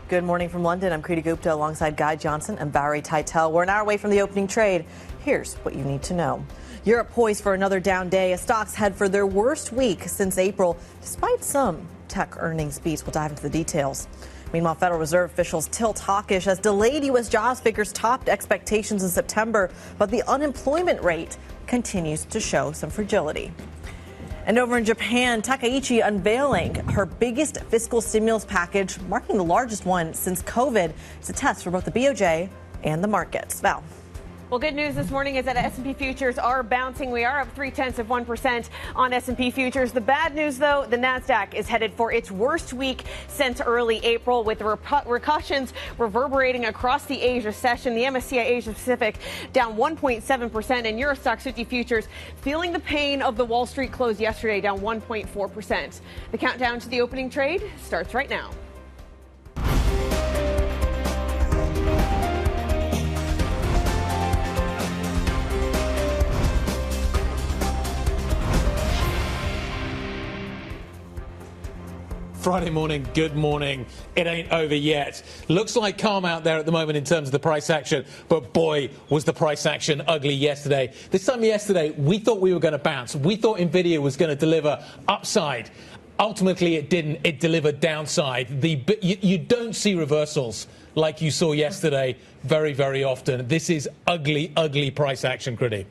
Good morning from London. I'm Kriti Gupta alongside Guy Johnson and Valerie Tytel. We're an hour away from the opening trade. Here's what you need to know. Europe poised for another down day as stocks head for their worst week since April, despite some tech earnings beats. We'll dive into the details. Meanwhile, Federal Reserve officials tilt hawkish as delayed U.S. jobs figures topped expectations in September, but the unemployment rate continues to show some fragility. And over in Japan, Takaichi unveiling her biggest fiscal stimulus package, marking the largest one since COVID. It's a test for both the BOJ and the markets. Val. Well, good news this morning is that S&P Futures are bouncing. We are up 0.3% on S&P Futures. The bad news, though, the Nasdaq is headed for its worst week since early April, with the repercussions reverberating across the Asia session. The MSCI Asia Pacific down 1.7%, and Stoxx 50 Futures feeling the pain of the Wall Street close yesterday, down 1.4%. The countdown to the opening trade starts right now. Friday morning, good morning. It ain't over yet. Looks like calm out there at the moment in terms of the price action, but boy, was the price action ugly yesterday. This time yesterday, we thought we were going to bounce. We thought Nvidia was going to deliver upside. Ultimately, it didn't. It delivered downside. You don't see reversals like you saw yesterday very, very often. This is ugly, ugly price action, Kriti.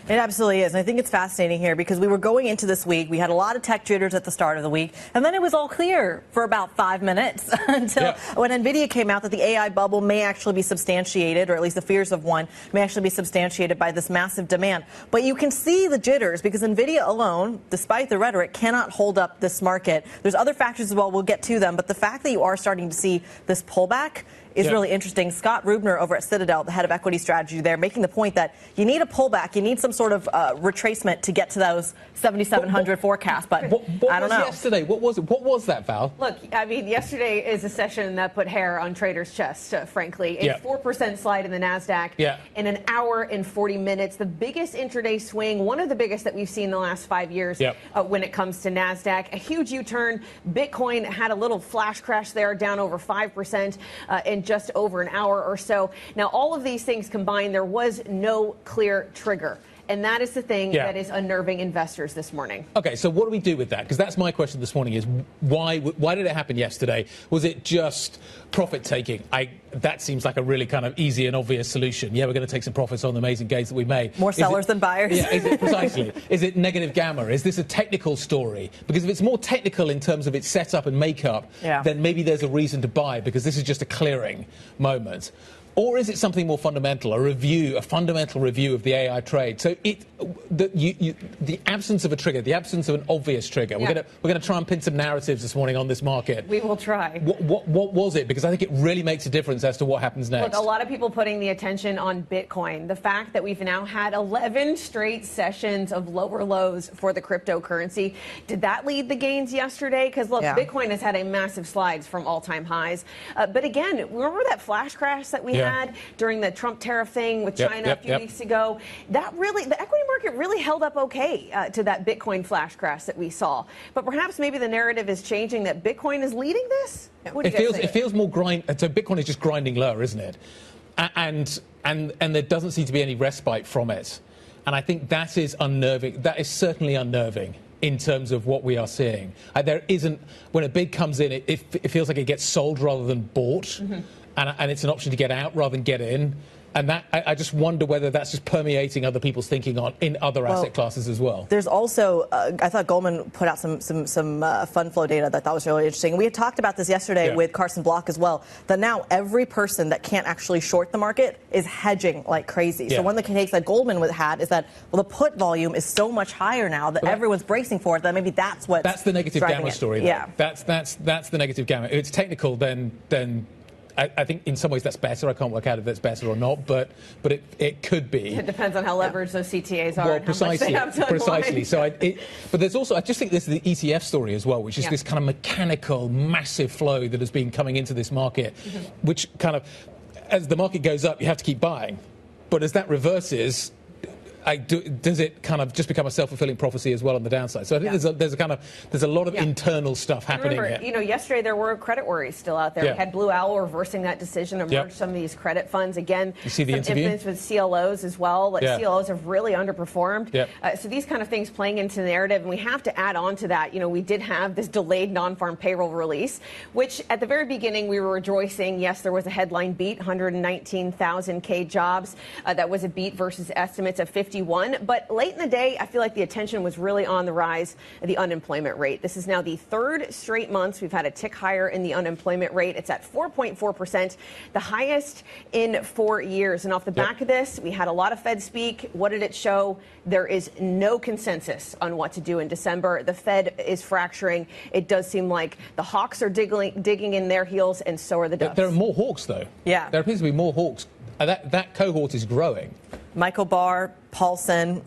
It absolutely is. And I think it's fascinating here because we were going into this week. We had a lot of tech jitters at the start of the week. And then it was all clear for about 5 minutes until when Nvidia came out that the AI bubble may actually be substantiated, or at least the fears of one may actually be substantiated by this massive demand. But you can see the jitters because Nvidia alone, despite the rhetoric, cannot hold up this market. There's other factors as well. We'll get to them. But the fact that you are starting to see this pullback is really interesting. Scott Rubner over at Citadel, the head of equity strategy there, making the point that you need a pullback. You need some sort of retracement to get to those 7,700 forecasts. But I don't know. Yesterday, what was it? What was that, Val? Look, I mean, yesterday is a session that put hair on traders' chests, frankly. A 4% slide in the Nasdaq in an hour and 40 minutes. The biggest intraday swing, one of the biggest that we've seen in the last 5 years when it comes to Nasdaq. A huge U-turn. Bitcoin had a little flash crash there, down over 5% in just over an hour or so. Now, all of these things combined, there was no clear trigger. And that is the thing that is unnerving investors this morning. Okay, so what do we do with that? Because that's my question this morning is why did it happen yesterday? Was it just profit taking? That seems like a really kind of easy and obvious solution. Yeah, we're going to take some profits on the amazing gains that we made. More sellers than buyers? Yeah, is it precisely? Is it negative gamma? Is this a technical story? Because if it's more technical in terms of its setup and makeup, then maybe there's a reason to buy because this is just a clearing moment. Or is it something more fundamental, a fundamental review of the AI trade? So the absence of a trigger, the absence of an obvious trigger. We're going to try and pin some narratives this morning on this market. We will try. What was it? Because I think it really makes a difference as to what happens next. Look, a lot of people putting the attention on Bitcoin. The fact that we've now had 11 straight sessions of lower lows for the cryptocurrency. Did that lead the gains yesterday? Because look, Bitcoin has had a massive slides from all-time highs. But again, remember that flash crash that we had during the Trump tariff thing with China a few weeks ago? That really, the equity market really held up okay to that Bitcoin flash crash that we saw. But perhaps maybe the narrative is changing that Bitcoin is leading this? It feels more so Bitcoin is just grinding lower, isn't it? And there doesn't seem to be any respite from it. And I think that is unnerving. That is certainly unnerving in terms of what we are seeing. There isn't, when a bid comes in, it feels like it gets sold rather than bought. And it's an option to get out rather than get in. And that I just wonder whether that's just permeating other people's thinking in other asset classes as well. There's also, I thought Goldman put out some fund flow data that I thought was really interesting. We had talked about this yesterday with Carson Block as well, that now every person that can't actually short the market is hedging like crazy. So one of the takes that Goldman had is that, well, the put volume is so much higher now that everyone's bracing for it, that maybe that's the negative gamma story. Yeah. That's the negative gamma. If it's technical, then I think in some ways that's better. I can't work out if that's better or not, but it could be. It depends on how leveraged those CTAs are. Well, and precisely. How much they have to precisely. So, but there's also, I just think this is the ETF story as well, which is this kind of mechanical, massive flow that has been coming into this market, which kind of, as the market goes up, you have to keep buying, but as that reverses, does it kind of just become a self-fulfilling prophecy as well on the downside? So I think there's a lot of internal stuff happening here. You know, yesterday there were credit worries still out there. We had Blue Owl reversing that decision to merge some of these credit funds. Again, you see the some interview? influence with CLOs as well. CLOs have really underperformed. So these kind of things playing into the narrative, and we have to add on to that. You know, we did have this delayed non-farm payroll release, which at the very beginning we were rejoicing. Yes, there was a headline beat, 119,000 jobs. That was a beat versus estimates of 51. But late in the day, I feel like the attention was really on the rise of the unemployment rate. This is now the third straight month we've had a tick higher in the unemployment rate. It's at 4.4%, the highest in 4 years. And off the back of this, we had a lot of Fed speak. What did it show? There is no consensus on what to do in December. The Fed is fracturing. It does seem like the hawks are digging in their heels, and so are the doves. There are more hawks, though. Yeah. There appears to be more hawks. That cohort is growing. Michael Barr, Paulson,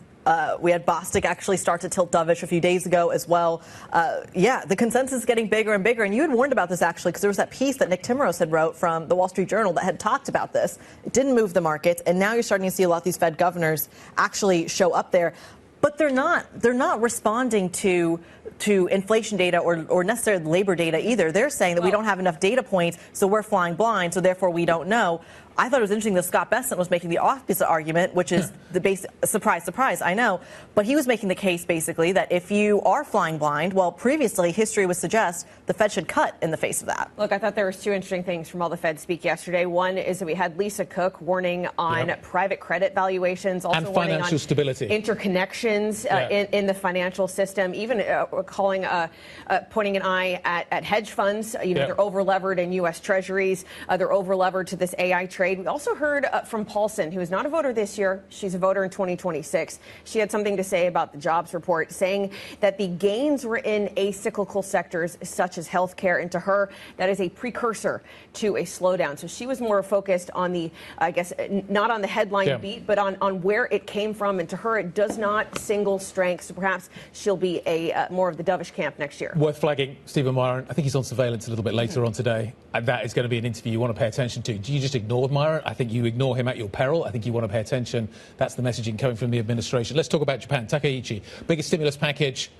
we had Bostic actually start to tilt dovish a few days ago as well. The consensus is getting bigger and bigger. And you had warned about this, actually, because there was that piece that Nick Timros had wrote from the Wall Street Journal that had talked about this. It didn't move the markets. And now you're starting to see a lot of these Fed governors actually show up there. But they're not responding to inflation data or necessarily labor data either. They're saying that we don't have enough data points, so we're flying blind, so therefore we don't know. I thought it was interesting that Scott Bessent was making the opposite argument, which is the base. Surprise, surprise, I know. But he was making the case, basically, that if you are flying blind, well, previously history would suggest the Fed should cut in the face of that. Look, I thought there was two interesting things from all the Fed speak yesterday. One is that we had Lisa Cook warning on private credit valuations, also and warning financial on stability, interconnections in the financial system, even pointing an eye at hedge funds. They're over-levered in U.S. Treasuries. They're over-levered to this AI trade. We also heard from Paulson, who is not a voter this year. She's a voter in 2026. She had something to say about the jobs report, saying that the gains were in acyclical sectors such as healthcare. And to her, that is a precursor to a slowdown. So she was more focused on the, I guess, not on the headline beat, but on where it came from. And to her, it does not single strength. So perhaps she'll be a more of the dovish camp next year. Worth flagging, Stephen Myron. I think he's on surveillance a little bit later on today. That is going to be an interview you want to pay attention to. Do you just ignore Myron? I think you ignore him at your peril. I think you want to pay attention. That's the messaging coming from the administration. Let's talk about Japan. Takaichi, biggest stimulus package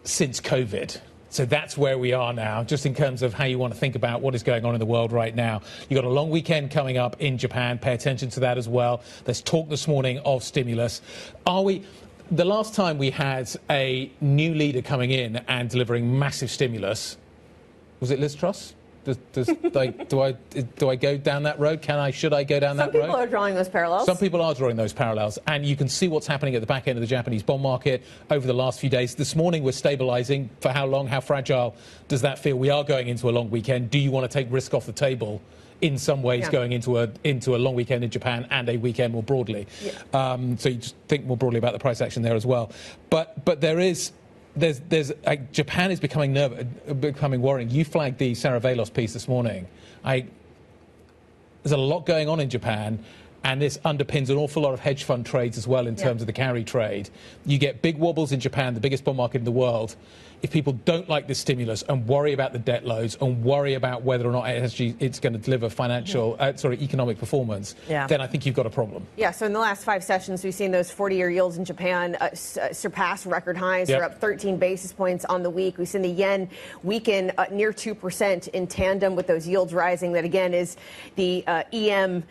since COVID. So that's where we are now, just in terms of how you want to think about what is going on in the world right now. You've got a long weekend coming up in Japan. Pay attention to that as well. There's talk this morning of stimulus. The last time we had a new leader coming in and delivering massive stimulus, was it Liz Truss? Do I go down that road? Should I go down that road? Some people are drawing those parallels. Some people are drawing those parallels. And you can see what's happening at the back end of the Japanese bond market over the last few days. This morning we're stabilizing. For how long? How fragile does that feel? We are going into a long weekend. Do you want to take risk off the table in some ways going into a long weekend in Japan and a weekend more broadly? So you just think more broadly about the price action there as well. But Japan is becoming worrying. You flagged the Saravelos piece this morning. There's a lot going on in Japan, and this underpins an awful lot of hedge fund trades as well in terms of the carry trade. You get big wobbles in Japan, the biggest bond market in the world. If people don't like this stimulus and worry about the debt loads and worry about whether or not it's going to deliver economic performance, then I think you've got a problem. Yeah, so in the last 5 sessions, we've seen those 40-year yields in Japan surpass record highs. They're up 13 basis points on the week. We've seen the yen weaken near 2% in tandem with those yields rising. That, again, is the EM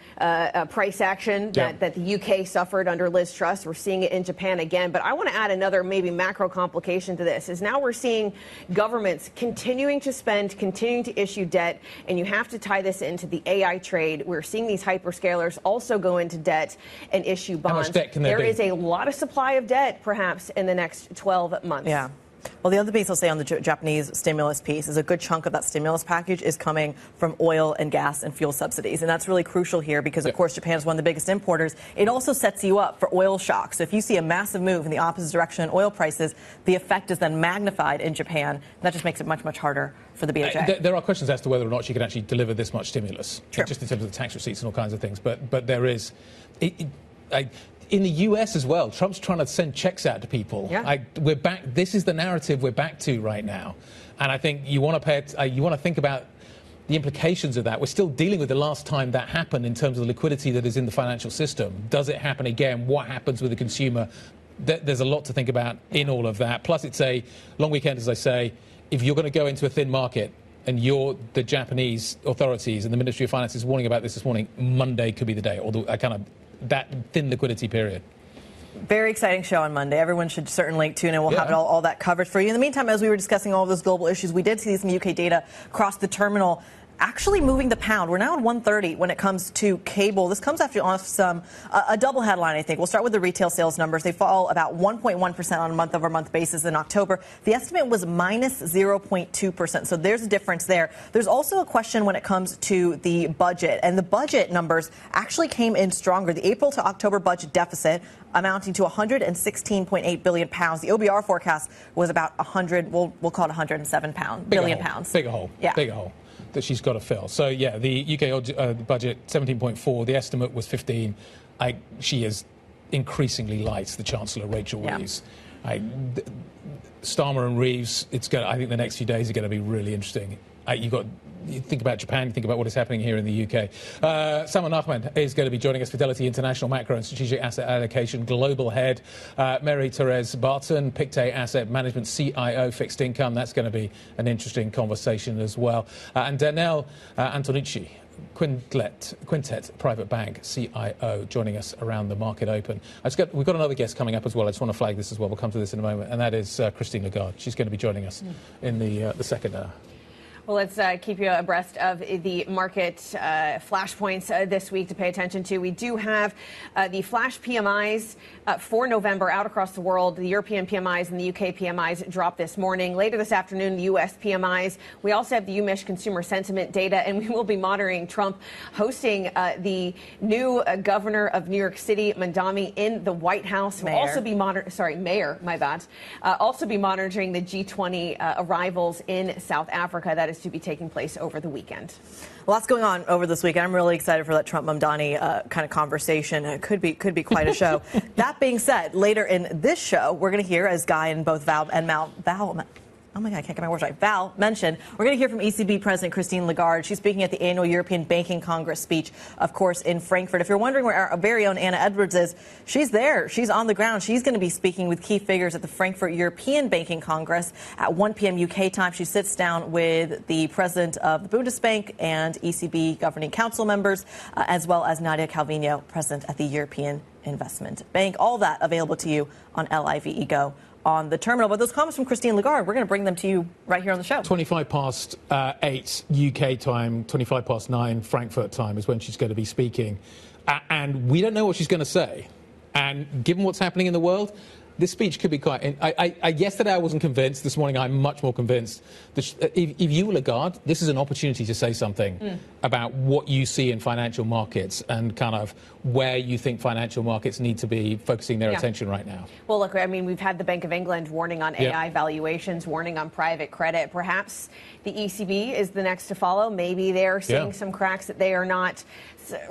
price action that the UK suffered under Liz Truss. We're seeing it in Japan again. But I want to add another maybe macro complication to this, is now we're seeing governments continuing to spend, continuing to issue debt, and you have to tie this into the AI trade. We're seeing these hyperscalers also go into debt and issue bonds. How much debt can there be? There is a lot of supply of debt, perhaps, in the next 12 months. Yeah. Well, the other piece I'll say on the Japanese stimulus piece is a good chunk of that stimulus package is coming from oil and gas and fuel subsidies. And that's really crucial here because, of course, Japan is one of the biggest importers. It also sets you up for oil shocks. So if you see a massive move in the opposite direction in oil prices, the effect is then magnified in Japan. That just makes it much, much harder for the BOJ. There are questions as to whether or not she can actually deliver this much stimulus, just in terms of the tax receipts and all kinds of things. But there is... in the US as well, Trump's trying to send checks out to people. We're back. This is the narrative we're back to right now, and I think you want to think about the implications of that. We're still dealing with the last time that happened in terms of the liquidity that is in the financial system. Does it happen again? What happens with the consumer? There's a lot to think about in all of that. Plus, it's a long weekend, as I say. If you're going to go into a thin market, and the Japanese authorities and the Ministry of Finance is warning about this morning, Monday could be the day, or that thin liquidity period. Very exciting show on Monday. Everyone should certainly tune in. We'll have it all that covered for you. In the meantime, as we were discussing all of those global issues, we did see some UK data across the terminal actually moving the pound. We're now at 130 when it comes to cable. This comes after a double headline, I think. We'll start with the retail sales numbers. They fall about 1.1% on a month-over-month basis in October. The estimate was minus 0.2%. So there's a difference there. There's also a question when it comes to the budget. And the budget numbers actually came in stronger. The April to October budget deficit amounting to 116.8 billion pounds. The OBR forecast was about 100, we'll call it 107 billion pounds. Bigger hole. Yeah. Bigger hole that she's got to fill. So, yeah, the UK budget, 17.4. The estimate was 15. She is increasingly light, the Chancellor, Rachel Reeves. Starmer and Reeves, I think the next few days are going to be really interesting. You think about Japan, you think about what is happening here in the UK. Salman Ahmed is going to be joining us, Fidelity International Macro and Strategic Asset Allocation Global Head. Mary-Therese Barton, Pictet Asset Management CIO, Fixed Income. That's going to be an interesting conversation as well. And Danielle Antonucci, Quintet Private Bank CIO, joining us around the market open. We've got another guest coming up as well. I just want to flag this as well. We'll come to this in a moment. And that is Christine Lagarde. She's going to be joining us in the second hour. Well, let's keep you abreast of the market flashpoints this week to pay attention to. We do have the flash PMIs for November out across the world. The European PMIs and the UK PMIs dropped this morning. Later this afternoon, the US PMIs. We also have the UMich consumer sentiment data, and we will be monitoring Trump hosting the new governor of New York City, Mandami, in the White House. We'll also be mayor, my bad. Also be monitoring the G20 arrivals in South Africa. That is to be taking place over the weekend. Lots going on over this weekend. I'm really excited for that Trump Mamdani kind of conversation. It could be quite a show. That being said, later in this show, we're going to hear, as Guy and both Val oh my God, I can't get my words right. Val mentioned, we're going to hear from ECB President Christine Lagarde. She's speaking at the annual European Banking Congress speech, of course, in Frankfurt. If you're wondering where our very own Anna Edwards is, she's there. She's on the ground. She's going to be speaking with key figures at the Frankfurt European Banking Congress at 1 p.m. UK time. She sits down with the president of the Bundesbank and ECB Governing Council members, as well as Nadia Calvino, president at the European Investment Bank. All that available to you on LIVE Go on the terminal. But those comments from Christine Lagarde, we're going to bring them to you right here on the show. 25 past 8 UK time, 25 past 9 Frankfurt time is when she's going to be speaking. And we don't know what she's going to say. And given what's happening in the world, this speech could be quite... yesterday I wasn't convinced. This morning I'm much more convinced. If you were Lagarde, this is an opportunity to say something about what you see in financial markets and kind of where you think financial markets need to be focusing their attention right now. Well, look, I mean, we've had the Bank of England warning on AI valuations, warning on private credit. Perhaps the ECB is the next to follow. Maybe they're seeing some cracks that they are not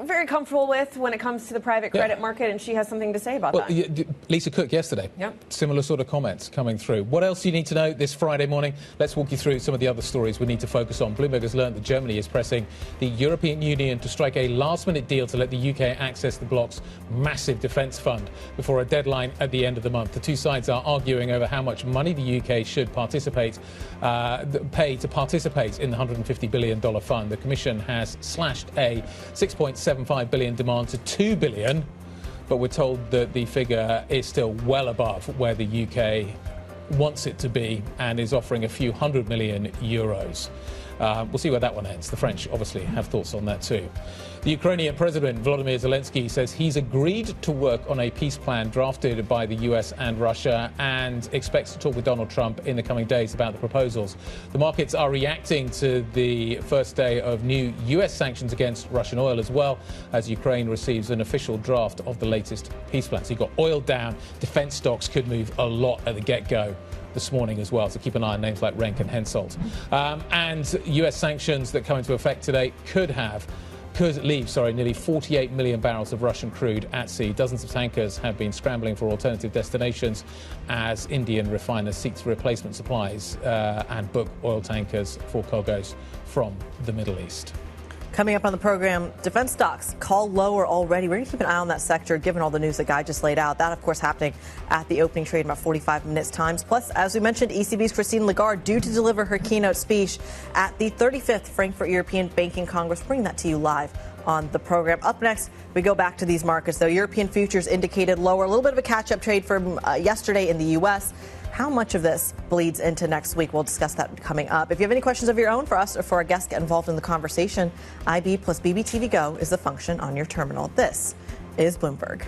very comfortable with when it comes to the private credit market, and she has something to say about that. Lisa Cook yesterday, similar sort of comments coming through. What else do you need to know this Friday morning? Let's walk you through some of the other stories we need to focus on. Bloomberg has learned that Germany is pressing the European Union to strike a last-minute deal to let the UK access the bloc's massive defence fund before a deadline at the end of the month. The two sides are arguing over how much money the UK should pay to participate in the $150 billion fund. The Commission has slashed a $6.75 billion demand to $2 billion, but we're told that the figure is still well above where the UK wants it to be and is offering a few €100 million. We'll see where that one ends. The French obviously have thoughts on that too. The Ukrainian President Volodymyr Zelenskiy says he's agreed to work on a peace plan drafted by the US and Russia and expects to talk with Donald Trump in the coming days about the proposals. The markets are reacting to the first day of new US sanctions against Russian oil as well as Ukraine receives an official draft of the latest peace plan. So you've got oil down, defense stocks could move a lot at the get-go this morning as well, so keep an eye on names like Renk and Hensoldt. And US sanctions that come into effect today could have could leave, nearly 48 million barrels of Russian crude at sea. Dozens of tankers have been scrambling for alternative destinations as Indian refiners seek to replacement supplies and book oil tankers for cargoes from the Middle East. Coming up on the program, defense stocks call lower already. We're going to keep an eye on that sector, given all the news that Guy just laid out. That, of course, happening at the opening trade in about 45 minutes times. Plus, as we mentioned, ECB's Christine Lagarde due to deliver her keynote speech at the 35th Frankfurt European Banking Congress. Bring that to you live on the program. Up next, we go back to these markets, though. European futures indicated lower. A little bit of a catch-up trade from yesterday in the U.S. How much of this bleeds into next week? We'll discuss that coming up. If you have any questions of your own for us or for our guests, get involved in the conversation. IB plus BBTV Go is the function on your terminal. This is Bloomberg.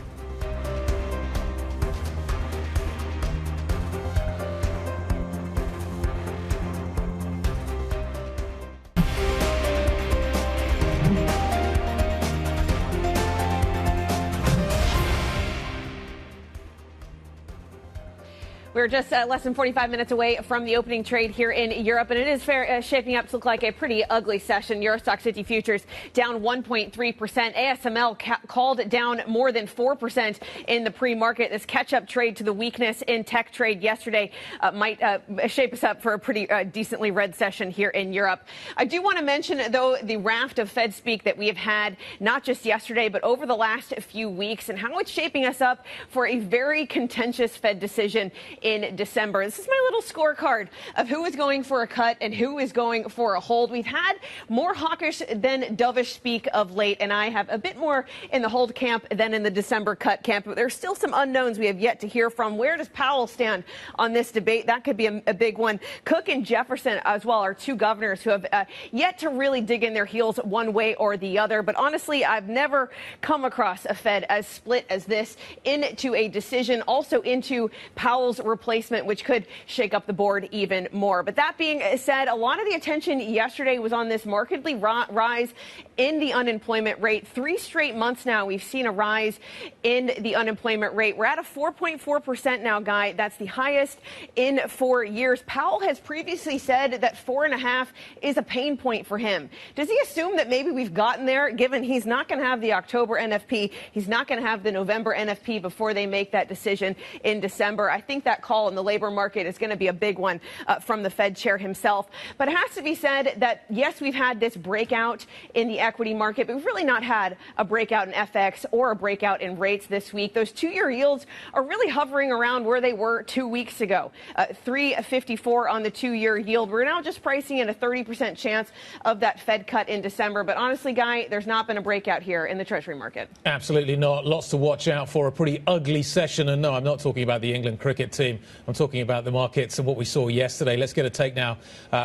We're just less than 45 minutes away from the opening trade here in Europe, and it is shaping up to look like a pretty ugly session. Euro Stoxx 50 futures down 1.3%. ASML called down more than 4% in the pre-market. This catch-up trade to the weakness in tech trade yesterday might shape us up for a pretty decently red session here in Europe. I do want to mention, though, the raft of Fed speak that we have had, not just yesterday, but over the last few weeks, and how it's shaping us up for a very contentious Fed decision in December. This is my little scorecard of who is going for a cut and who is going for a hold. We've had more hawkish than dovish speak of late, and I have a bit more in the hold camp than in the December cut camp. But there's still some unknowns we have yet to hear from. Where does Powell stand on this debate? That could be a big one. Cook and Jefferson as well are two governors who have yet to really dig in their heels one way or the other. But honestly, I've never come across a Fed as split as this into a decision, also into Powell's replacement, which could shake up the board even more. But that being said, a lot of the attention yesterday was on this markedly rise in the unemployment rate. 3 straight months now we've seen a rise in the unemployment rate. We're at a 4.4% now, Guy. That's the highest in 4 years. Powell has previously said that 4.5 is a pain point for him. Does he assume that maybe we've gotten there, given he's not going to have the October NFP, he's not going to have the November NFP before they make that decision in December? I think that call in the labor market is going to be a big one from the Fed chair himself. But it has to be said that, yes, we've had this breakout in the equity market, but we've really not had a breakout in FX or a breakout in rates this week. Those 2-year yields are really hovering around where they were 2 weeks ago. 3.54 on the 2-year yield. We're now just pricing in a 30% chance of that Fed cut in December. But honestly, Guy, there's not been a breakout here in the Treasury market. Absolutely not. Lots to watch out for. A pretty ugly session. And no, I'm not talking about the England cricket team. I'm talking about the markets and what we saw yesterday. Let's get a take now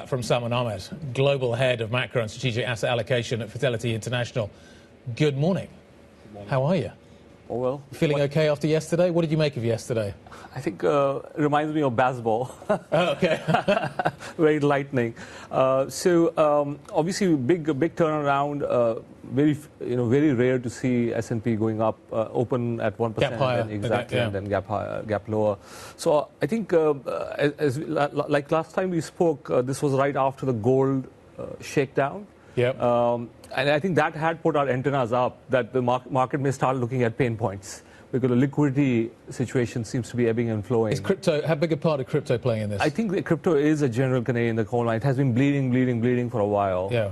from Salman Ahmed, Global Head of Macro and Strategic Asset Allocation at Fidelity International. Good morning. Good morning. How are you? Oh, well. Feeling okay after yesterday? What did you make of yesterday? I think it reminds me of baseball. Oh, okay. Very lightning. Obviously, big turnaround. Very rare to see S&P going up, open at 1%, gap higher, and then gap lower. So I think, like last time we spoke, this was right after the gold shakedown. Yep. And I think that had put our antennas up that the market may start looking at pain points because the liquidity situation seems to be ebbing and flowing. Is crypto, how big a part of crypto playing in this? I think the crypto is a general canary in the coal mine. It has been bleeding for a while. Yeah.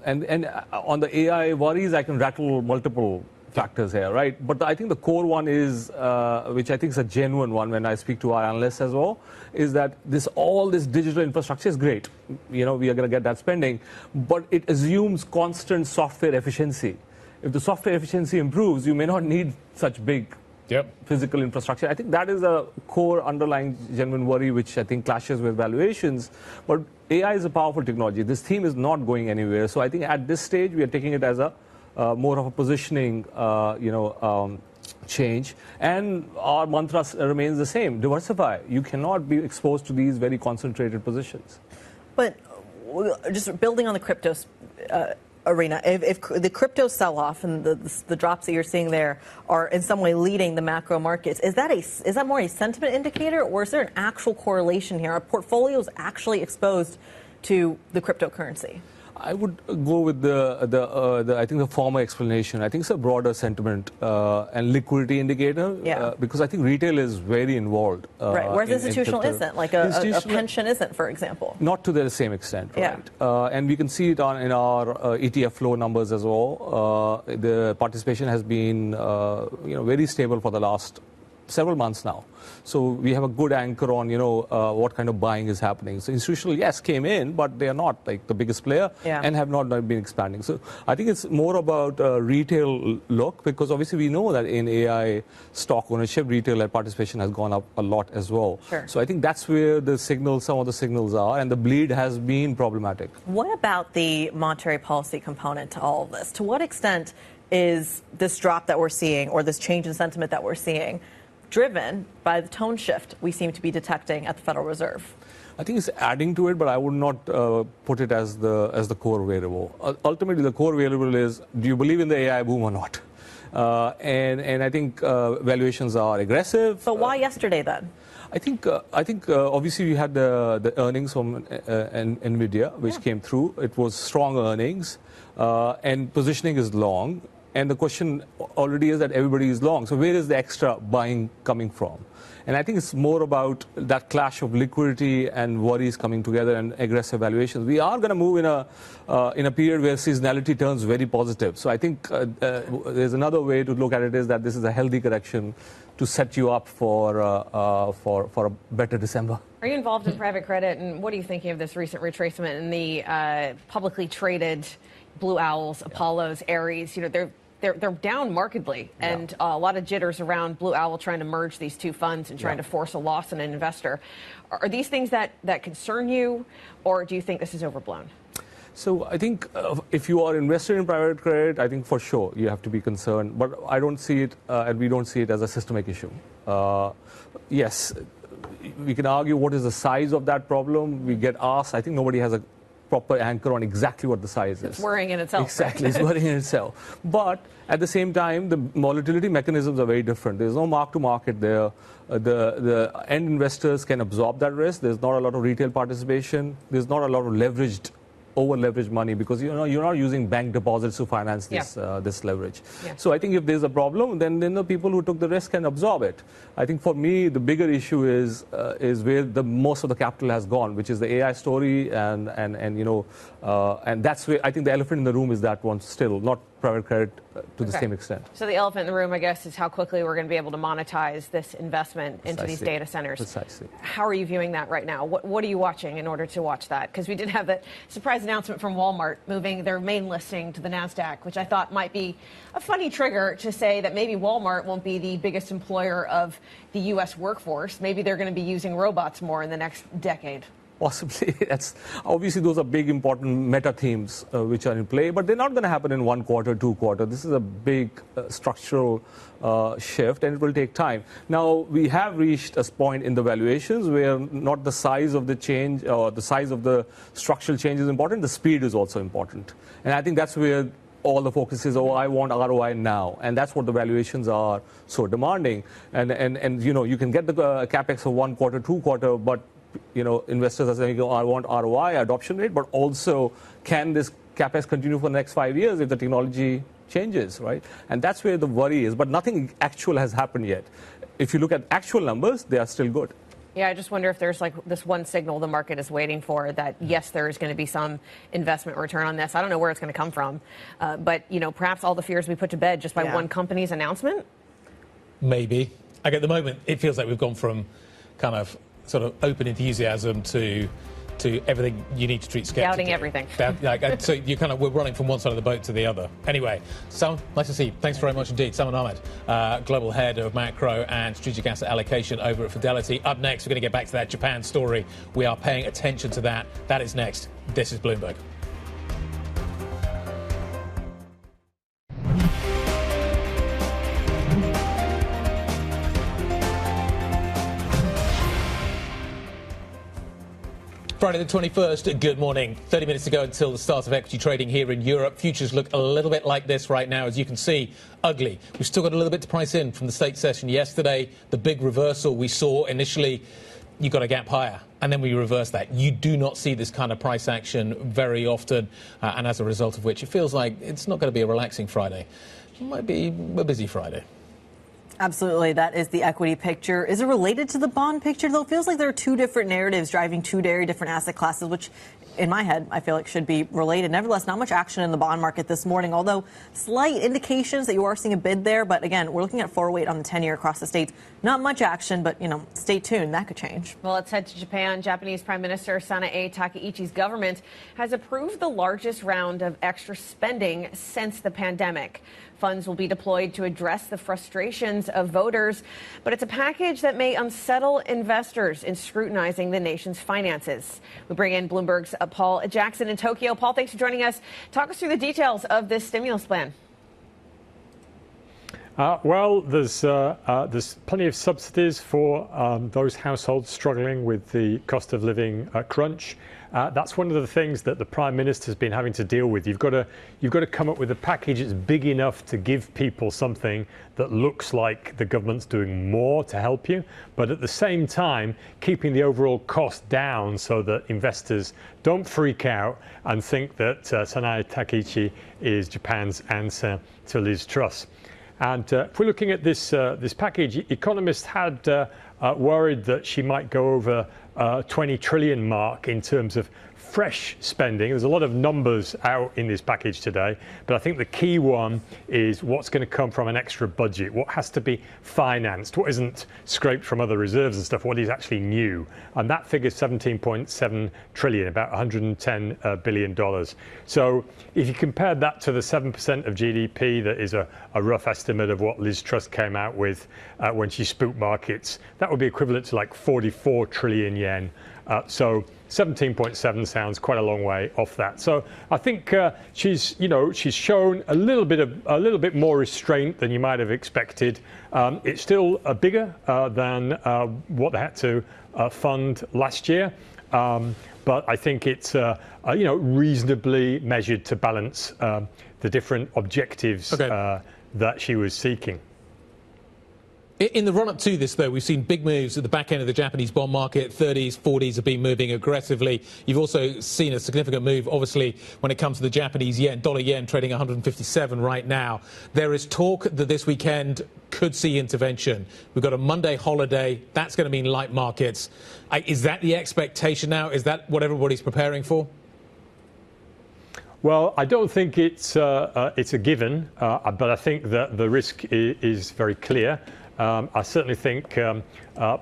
And on the AI worries, I can rattle multiple factors here, right? But I think the core one is, which I think is a genuine one when I speak to our analysts as well, is that all this digital infrastructure is great. We are going to get that spending, but it assumes constant software efficiency. If the software efficiency improves, you may not need such big physical infrastructure. I think that is a core underlying genuine worry, which I think clashes with valuations. But AI is a powerful technology. This theme is not going anywhere. So I think at this stage, we are taking it as a more of a positioning, change. And our mantra remains the same: diversify. You cannot be exposed to these very concentrated positions. But just building on the crypto arena, if the crypto sell-off and the drops that you're seeing there are in some way leading the macro markets, is that more a sentiment indicator, or is there an actual correlation here? Are portfolios actually exposed to the cryptocurrency? I would go with I think the former explanation. I think it's a broader sentiment and liquidity indicator. Because I think retail is very involved. Right, whereas institutional isn't, like a pension isn't, for example. Not to the same extent, right? And we can see it in our ETF flow numbers as well. The participation has been very stable for the last several months now. So we have a good anchor on, what kind of buying is happening. So institutional, yes, came in, but they are not like the biggest player and have not been expanding. So I think it's more about retail look, because obviously we know that in AI stock ownership, retail participation has gone up a lot as well. Sure. So I think that's where some of the signals are, and the bleed has been problematic. What about the monetary policy component to all of this? To what extent is this drop that we're seeing, or this change in sentiment that we're seeing, driven by the tone shift we seem to be detecting at the Federal Reserve? I think it's adding to it, but I would not put it as the core variable. Ultimately, the core variable is, do you believe in the AI boom or not? And I think valuations are aggressive. So why yesterday then? I think obviously we had the earnings from NVIDIA, which came through. It was strong earnings, and positioning is long. And the question already is that everybody is long. So where is the extra buying coming from? And I think it's more about that clash of liquidity and worries coming together and aggressive valuations. We are going to move in a period where seasonality turns very positive. So I think there's another way to look at it, is that this is a healthy correction to set you up for a better December. Are you involved in private credit, and what are you thinking of this recent retracement in the publicly traded Blue Owls, Apollos, Ares? They're down markedly, and a lot of jitters around Blue Owl trying to merge these two funds and trying to force a loss on an investor. Are these things that concern you, or do you think this is overblown? So I think if you are invested in private credit, I think for sure you have to be concerned. But I don't see it, and we don't see it as a systemic issue. Yes, we can argue what is the size of that problem. We get asked. I think nobody has a proper anchor on exactly what the size is. It's worrying in itself. Exactly, it's worrying in itself. But at the same time, the volatility mechanisms are very different. There's no mark-to-market there. The end investors can absorb that risk. There's not a lot of retail participation. There's not a lot of over-leveraged money, because you're not using bank deposits to finance this leverage. So I think if there's a problem, then the people who took the risk can absorb it. I think for me, the bigger issue is where most of the capital has gone, which is the AI story, and that's where I think the elephant in the room is that one still, not private credit to the same extent. So the elephant in the room, I guess, is how quickly we're going to be able to monetize this investment into these data centers. Precisely. How are you viewing that right now? What are you watching in order to watch that? Because we did have that surprise announcement from Walmart moving their main listing to the NASDAQ, which I thought might be a funny trigger to say that maybe Walmart won't be the biggest employer of the U.S. workforce. Maybe they're going to be using robots more in the next decade. Possibly. Obviously, those are big, important meta themes which are in play, but they're not going to happen in 1 quarter, 2 quarters. This is a big structural shift, and it will take time. Now, we have reached a point in the valuations where not the size of the change or the size of the structural change is important, the speed is also important. And I think that's where all the focus is, I want ROI now. And that's what the valuations are so demanding. And you can get the capex of 1 quarter, 2 quarter, but investors are saying, I want ROI, adoption rate, but also can this CapEx continue for the next 5 years if the technology changes, right? And that's where the worry is. But nothing actual has happened yet. If you look at actual numbers, they are still good. Yeah, I just wonder if there's like this one signal the market is waiting for, that yes, there is going to be some investment return on this. I don't know where it's going to come from, but perhaps all the fears we put to bed just by one company's announcement. Maybe. Like at the moment, it feels like we've gone from kind of sort of open enthusiasm to everything you need to treat skeptically. Doubting everything. So we're running from one side of the boat to the other. Anyway, Sam, nice to see you. Thanks very much indeed. Salman Ahmed, Global Head of Macro and Strategic Asset Allocation over at Fidelity. Up next, we're going to get back to that Japan story. We are paying attention to that. That is next. This is Bloomberg. Friday the 21st, good morning. 30 minutes to go until the start of equity trading here in Europe. Futures look a little bit like this right now, as you can see, ugly. We've still got a little bit to price in from the state session yesterday. The big reversal we saw initially you got a gap higher, and then we reverse that. You do not see this kind of price action very often, and as a result of which, it feels like it's not going to be a relaxing Friday. It might be a busy Friday. Absolutely. That is the equity picture. Is it related to the bond picture, though? It feels like there are two different narratives driving two very different asset classes, which in my head, I feel like should be related. Nevertheless, not much action in the bond market this morning, although slight indications that you are seeing a bid there. But again, we're looking at forward weight on the 10-year across the states. Not much action, but, stay tuned. That could change. Well, let's head to Japan. Japanese Prime Minister Sanae Takaichi's government has approved the largest round of extra spending since the pandemic. Funds will be deployed to address the frustrations of voters, but it's a package that may unsettle investors in scrutinizing the nation's finances. We bring in Bloomberg's Paul Jackson in Tokyo. Paul, thanks for joining us. Talk us through the details of this stimulus plan. Well, there's plenty of subsidies for those households struggling with the cost of living crunch. That's one of the things that the Prime Minister has been having to deal with. You've got to come up with a package that's big enough to give people something that looks like the government's doing more to help you, but at the same time keeping the overall cost down so that investors don't freak out and think that Sanae Takaichi is Japan's answer to Liz Truss. And if we're looking at this package, economists had worried that she might go over 20 trillion mark in terms of fresh spending. There's a lot of numbers out in this package today, but I think the key one is what's going to come from an extra budget, what has to be financed, what isn't scraped from other reserves and stuff, what is actually new. And that figure's 17.7 trillion, about $110 billion. So if you compare that to the 7% of GDP, that is a rough estimate of what Liz Truss came out with when she spooked markets, that would be equivalent to like 44 trillion yen. So 17.7 sounds quite a long way off that. So I think she's shown a little bit more restraint than you might have expected. It's still bigger than what they had to fund last year, but I think it's reasonably measured to balance the different objectives that she was seeking. In the run-up to this, though, we've seen big moves at the back end of the Japanese bond market. 30s, 40s have been moving aggressively. You've also seen a significant move, obviously, when it comes to the Japanese yen, dollar yen trading 157 right now. There is talk that this weekend could see intervention. We've got a Monday holiday. That's going to mean light markets. Is that the expectation now? Is that what everybody's preparing for? Well, I don't think it's a given, but I think that the risk is very clear. I certainly think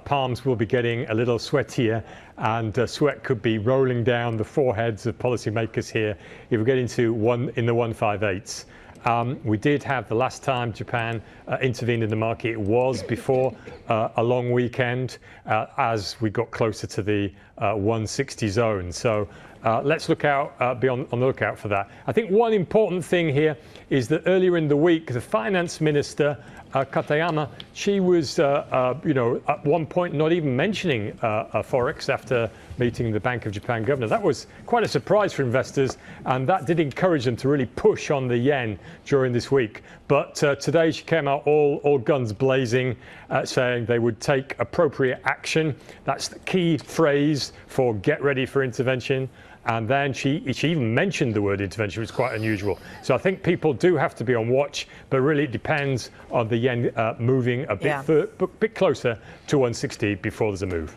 palms will be getting a little sweatier, and sweat could be rolling down the foreheads of policymakers here if we get into in the 158s. We did have the last time Japan intervened in the market was before a long weekend as we got closer to the 160 zone. So let's look out, be on the lookout for that. I think one important thing here is that earlier in the week, the finance minister, Katayama, she was, at one point not even mentioning Forex after meeting the Bank of Japan governor. That was quite a surprise for investors, and that did encourage them to really push on the yen during this week. But today she came out all guns blazing, saying they would take appropriate action. That's the key phrase for get ready for intervention. And then she even mentioned the word intervention, which was quite unusual. So I think people do have to be on watch, but really it depends on the yen moving a bit closer to 160 before there's a move.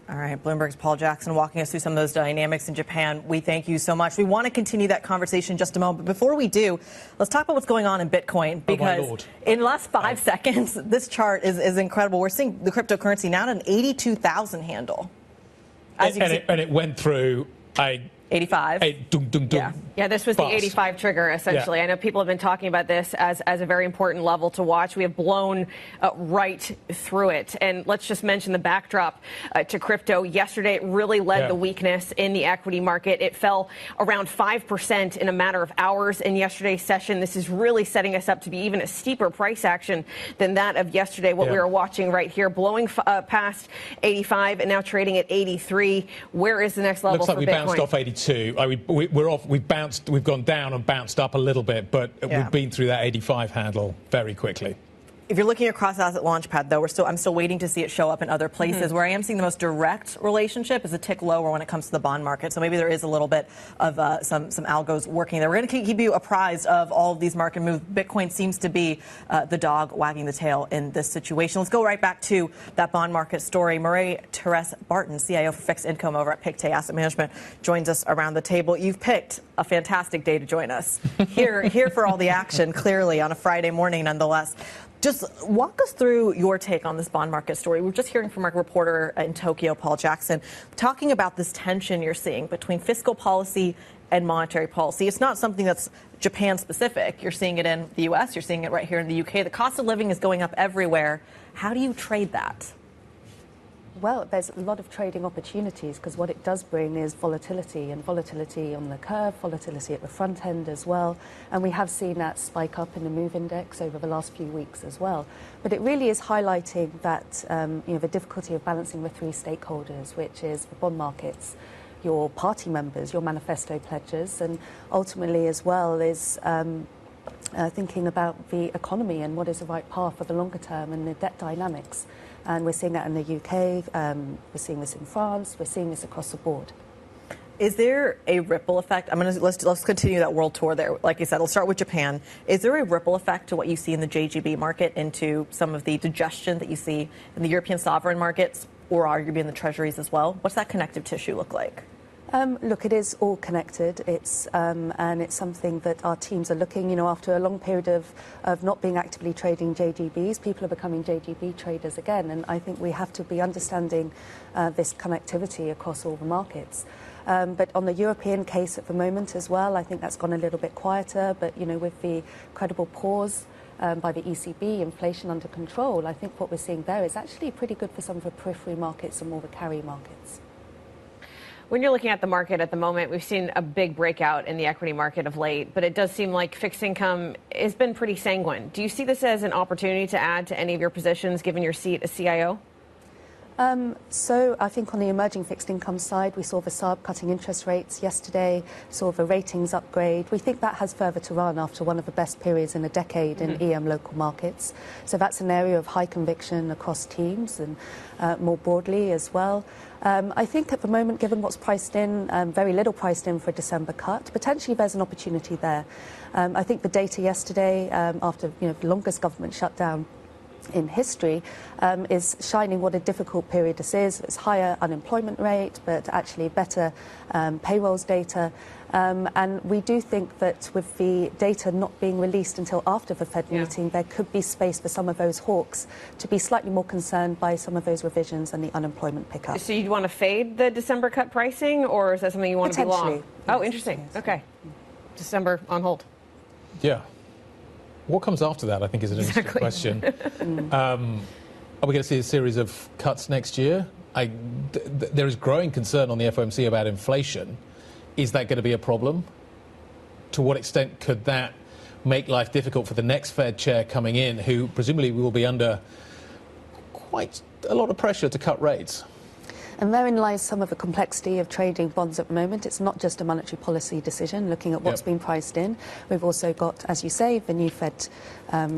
All right, Bloomberg's Paul Jackson walking us through some of those dynamics in Japan. We thank you so much. We want to continue that conversation in just a moment. But before we do, let's talk about what's going on in Bitcoin, because in the last 5 seconds, this chart is incredible. We're seeing the cryptocurrency now at an 82,000 handle. And it went through 85. Yeah, this was the 85 trigger, essentially. Yeah. I know people have been talking about this as a very important level to watch. We have blown right through it. And let's just mention the backdrop to crypto. Yesterday, it really led the weakness in the equity market. It fell around 5% in a matter of hours in yesterday's session. This is really setting us up to be even a steeper price action than that of yesterday, what we were watching right here, blowing past 85 and now trading at 83. Where is the next level for Bitcoin? Looks like we bounced off 82. We're off. We've gone down and bounced up a little bit, but we've been through that 85 handle very quickly. If you're looking across Asset Launchpad, though, I'm still waiting to see it show up in other places. Where I am seeing the most direct relationship is a tick lower when it comes to the bond market. So maybe there is a little bit of some algos working there. We're going to keep you apprised of all of these market moves. Bitcoin seems to be the dog wagging the tail in this situation. Let's go right back to that bond market story. Marie-Therese Barton, CIO for Fixed Income over at Pictet Asset Management, joins us around the table. You've picked a fantastic day to join us. Here for all the action, clearly, on a Friday morning, nonetheless. Just walk us through your take on this bond market story. We're just hearing from our reporter in Tokyo, Paul Jackson, talking about this tension you're seeing between fiscal policy and monetary policy. It's not something that's Japan specific. You're seeing it in the U.S. You're seeing it right here in the U.K. The cost of living is going up everywhere. How do you trade that? Well, there's a lot of trading opportunities because what it does bring is volatility, and volatility on the curve, volatility at the front end as well. And we have seen that spike up in the MOVE index over the last few weeks as well. But it really is highlighting that the difficulty of balancing the three stakeholders, which is the bond markets, your party members, your manifesto pledges, and ultimately as well is thinking about the economy and what is the right path for the longer term and the debt dynamics. And we're seeing that in the UK, we're seeing this in France, we're seeing this across the board. Is there a ripple effect? Let's continue that world tour there. Like you said, we'll start with Japan. Is there a ripple effect to what you see in the JGB market into some of the digestion that you see in the European sovereign markets, or arguably in the treasuries as well? What's that connective tissue look like? Look, it is all connected. And it's something that our teams are looking, after a long period of not being actively trading JGBs, people are becoming JGB traders again. And I think we have to be understanding this connectivity across all the markets. But on the European case at the moment as well, I think that's gone a little bit quieter. But, with the credible pause by the ECB, inflation under control, I think what we're seeing there is actually pretty good for some of the periphery markets and more the carry markets. When you're looking at the market at the moment, we've seen a big breakout in the equity market of late, but it does seem like fixed income has been pretty sanguine. Do you see this as an opportunity to add to any of your positions, given your seat as CIO? So I think on the emerging fixed income side, we saw the SARB cutting interest rates yesterday, saw the ratings upgrade. We think that has further to run after one of the best periods in a decade in EM local markets. So that's an area of high conviction across teams and more broadly as well. I think at the moment, given what's priced in, very little priced in for a December cut, potentially there's an opportunity there. I think the data yesterday, after the longest government shutdown in history, is shining what a difficult period this is. It's higher unemployment rate, but actually better payrolls data. And we do think that with the data not being released until after the Fed meeting, there could be space for some of those hawks to be slightly more concerned by some of those revisions and the unemployment pickup. So you'd want to fade the December cut pricing, or is that something you want to be long? Yes. Oh, interesting. Yes. Okay. December on hold. Yeah. What comes after that, I think, is an interesting question. Are we going to see a series of cuts next year? There is growing concern on the FOMC about inflation. Is that going to be a problem? To what extent could that make life difficult for the next Fed chair coming in, who presumably will be under quite a lot of pressure to cut rates? And therein lies some of the complexity of trading bonds at the moment. It's not just a monetary policy decision, looking at what's been priced in. We've also got, as you say, the new Fed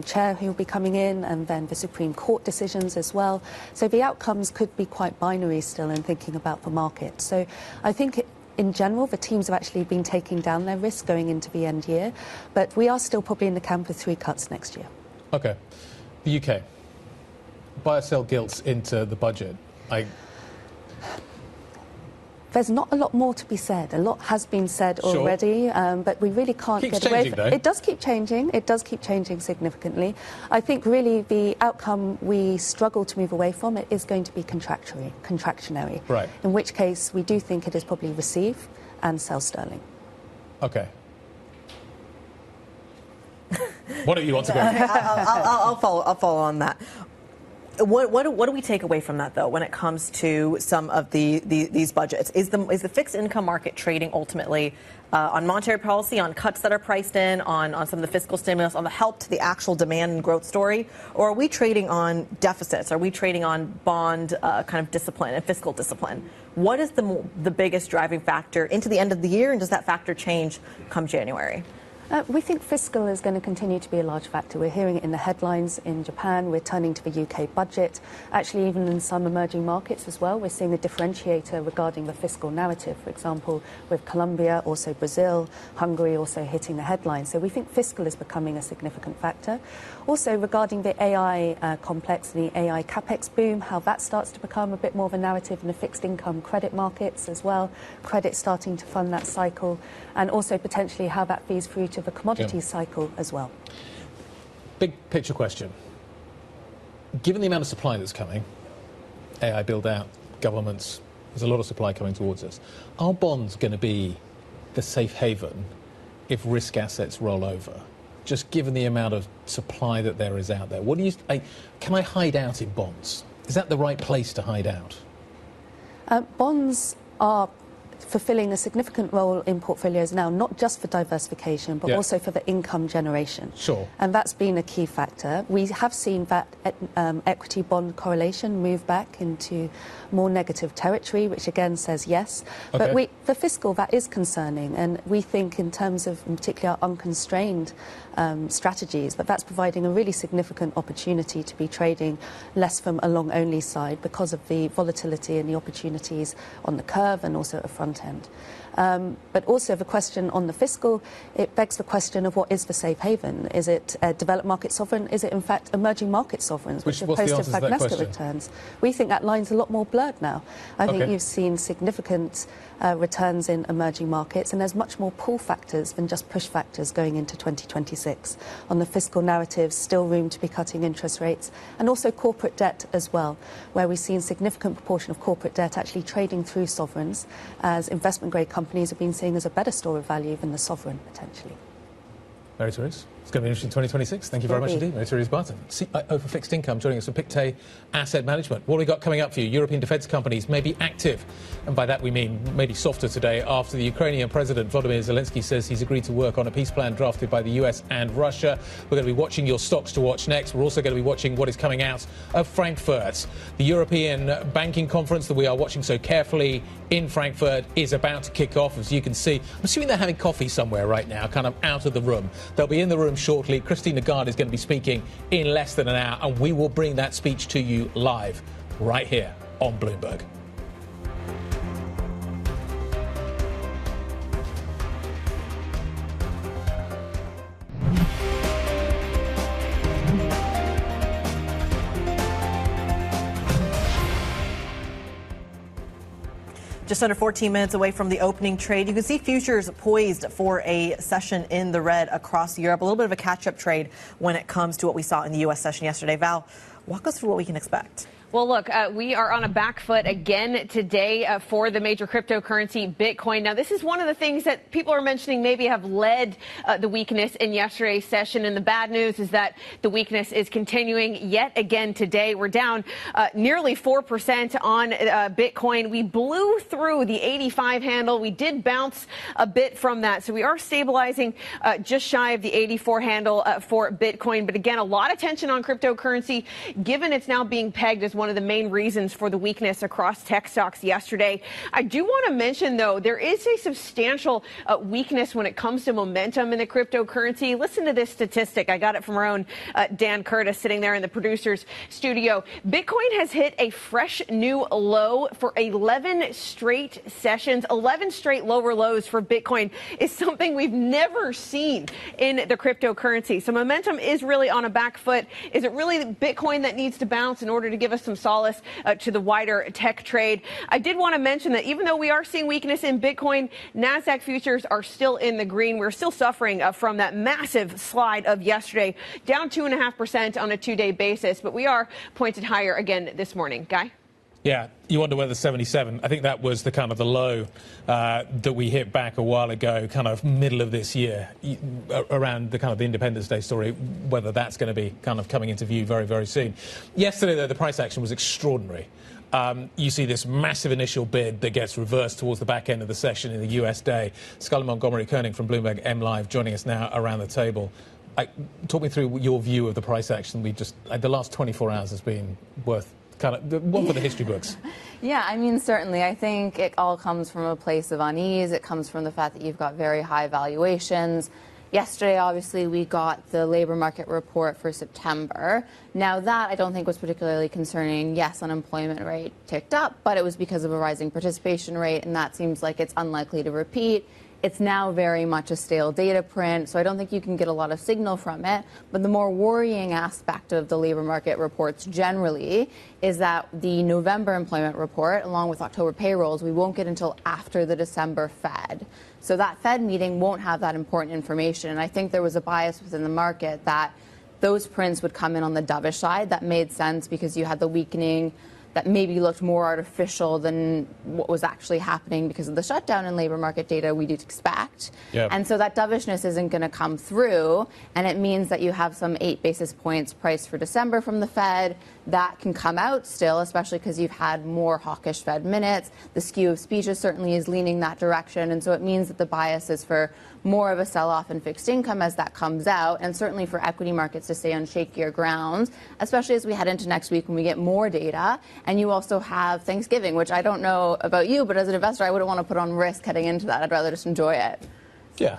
chair who will be coming in, and then the Supreme Court decisions as well. So the outcomes could be quite binary still in thinking about the market. So I think in general, the teams have actually been taking down their risk going into the end year. But we are still probably in the camp of 3 cuts next year. OK. The UK. Buy or sell gilts into the budget. There's not a lot more to be said. A lot has been said already, but we really can't get away from it. It does keep changing. It does keep changing significantly. I think really the outcome we struggle to move away from it is going to be contractionary. Right. In which case, we do think it is probably receive and sell sterling. OK. Why don't you want to go? I'll follow on that. What do we take away from that, though, when it comes to some of these budgets? Is the fixed income market trading ultimately on monetary policy, on cuts that are priced in, on some of the fiscal stimulus, on the help to the actual demand and growth story? Or are we trading on deficits? Are we trading on bond kind of discipline and fiscal discipline? What is the biggest driving factor into the end of the year, and does that factor change come January? We think fiscal is going to continue to be a large factor. We're hearing it in the headlines in Japan. We're turning to the UK budget. Actually, even in some emerging markets as well, we're seeing a differentiator regarding the fiscal narrative. For example, with Colombia, also Brazil, Hungary also hitting the headlines. So we think fiscal is becoming a significant factor. Also, regarding the AI complex and the AI capex boom, how that starts to become a bit more of a narrative in the fixed income credit markets as well. Credit starting to fund that cycle, and also potentially how that feeds through to the commodities cycle as well. Big picture question. Given the amount of supply that's coming, AI build out, governments, there's a lot of supply coming towards us. Are bonds going to be the safe haven if risk assets roll over? Just given the amount of supply that there is out there, what do you? Can I hide out in bonds? Is that the right place to hide out? Bonds are fulfilling a significant role in portfolios now, not just for diversification, but also for the income generation. Sure. And that's been a key factor. We have seen that equity bond correlation move back into more negative territory, which again says yes. Okay. But for fiscal, that is concerning. And we think in terms of, in particular, unconstrained strategies, that's providing a really significant opportunity to be trading less from a long-only side because of the volatility and the opportunities on the curve and also at the front end. But also the question on the fiscal, it begs the question of what is the safe haven? Is it a developed market sovereign? Is it in fact emerging market sovereigns, which are post to pragmatic returns? We think that line's a lot more blurred now. I think you've seen significant returns in emerging markets, and there's much more pull factors than just push factors going into 2026. On the fiscal narrative, still room to be cutting interest rates, and also corporate debt as well, where we've seen significant proportion of corporate debt actually trading through sovereigns, as investment-grade companies have been seen as a better store of value than the sovereign, potentially. Mary-Therese, it's going to be interesting 2026. Thank you very much indeed. Mary-Therese Barton, CIO for Fixed Income, joining us from Pictet Asset Management. What have we got coming up for you? European defence companies may be active, and by that we mean maybe softer today, after the Ukrainian President Volodymyr Zelenskiy says he's agreed to work on a peace plan drafted by the US and Russia. We're going to be watching your stocks to watch next. We're also going to be watching what is coming out of Frankfurt. The European Banking Conference that we are watching so carefully in Frankfurt is about to kick off, as you can see. I'm assuming they're having coffee somewhere right now, kind of out of the room. They'll be in the room shortly. Kriti Lagarde is going to be speaking in less than an hour, and we will bring that speech to you live right here on Bloomberg. Just under 14 minutes away from the opening trade, you can see futures poised for a session in the red across Europe. A little bit of a catch-up trade when it comes to what we saw in the U.S. session yesterday. Val, walk us through what we can expect. Well, look, we are on a back foot again today for the major cryptocurrency, Bitcoin. Now, this is one of the things that people are mentioning maybe have led the weakness in yesterday's session. And the bad news is that the weakness is continuing yet again today. We're down nearly 4% on Bitcoin. We blew through the 85 handle. We did bounce a bit from that. So we are stabilizing just shy of the 84 handle for Bitcoin. But again, a lot of tension on cryptocurrency, given it's now being pegged as one of the main reasons for the weakness across tech stocks yesterday. I do want to mention, though, there is a substantial weakness when it comes to momentum in the cryptocurrency. Listen to this statistic. I got it from our own Dan Curtis sitting there in the producer's studio. Bitcoin has hit a fresh new low for 11 straight sessions. 11 straight lower lows for Bitcoin is something we've never seen in the cryptocurrency. So momentum is really on a back foot. Is it really Bitcoin that needs to bounce in order to give us some solace to the wider tech trade? I did want to mention that even though we are seeing weakness in Bitcoin, NASDAQ futures are still in the green. We're still suffering from that massive slide of yesterday, down 2.5% on a two-day basis, but we are pointed higher again this morning. Guy? Yeah, you wonder whether 77, I think that was the kind of the low that we hit back a while ago, kind of middle of this year, around the kind of the Independence Day story, whether that's going to be kind of coming into view very, very soon. Yesterday, though, the price action was extraordinary. You see this massive initial bid that gets reversed towards the back end of the session in the US day. Scully Montgomery-Koenig from Bloomberg M Live joining us now around the table. Talk me through your view of the price action. The last 24 hours has been worth kind of one for the history books. Yeah, I mean, certainly. I think it all comes from a place of unease. It comes from the fact that you've got very high valuations. Yesterday, obviously, we got the labor market report for September. Now, that I don't think was particularly concerning. Yes, unemployment rate ticked up, but it was because of a rising participation rate, and that seems like it's unlikely to repeat. It's now very much a stale data print, so I don't think you can get a lot of signal from it. But the more worrying aspect of the labor market reports generally is that the November employment report, along with October payrolls, we won't get until after the December Fed. So that Fed meeting won't have that important information. And I think there was a bias within the market that those prints would come in on the dovish side. That made sense because you had the weakening that maybe looked more artificial than what was actually happening because of the shutdown in labor market data we'd expect. Yep. And so that dovishness isn't going to come through, and it means that you have some 8 basis points priced for December from the Fed. That can come out still, especially because you've had more hawkish Fed minutes. The skew of speeches certainly is leaning that direction, and so it means that the bias is for more of a sell-off in fixed income as that comes out, and certainly for equity markets to stay on shakier grounds, especially as we head into next week when we get more data. And you also have Thanksgiving, which I don't know about you, but as an investor, I wouldn't want to put on risk heading into that. I'd rather just enjoy it. Yeah.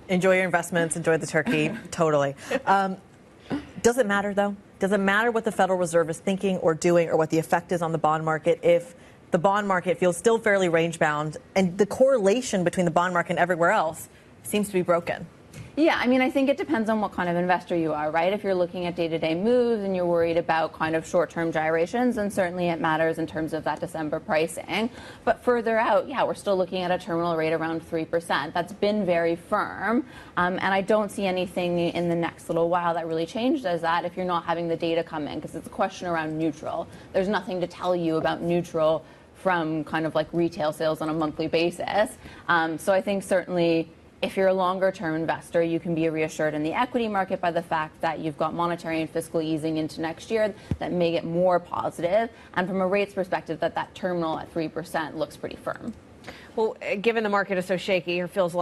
Enjoy your investments, enjoy the turkey, totally. Does it matter, though? Does it matter what the Federal Reserve is thinking or doing or what the effect is on the bond market if the bond market feels still fairly range-bound and the correlation between the bond market and everywhere else seems to be broken? Yeah, I mean, I think it depends on what kind of investor you are, right? If you're looking at day-to-day moves and you're worried about kind of short-term gyrations, then certainly it matters in terms of that December pricing. But further out, yeah, we're still looking at a terminal rate around 3%. That's been very firm. And I don't see anything in the next little while that really changes that if you're not having the data come in, because it's a question around neutral. There's nothing to tell you about neutral from kind of like retail sales on a monthly basis. So I think certainly if you're a longer-term investor, you can be reassured in the equity market by the fact that you've got monetary and fiscal easing into next year that may get more positive. And from a rates perspective, that terminal at 3% looks pretty firm. Well, given the market is so shaky, or feels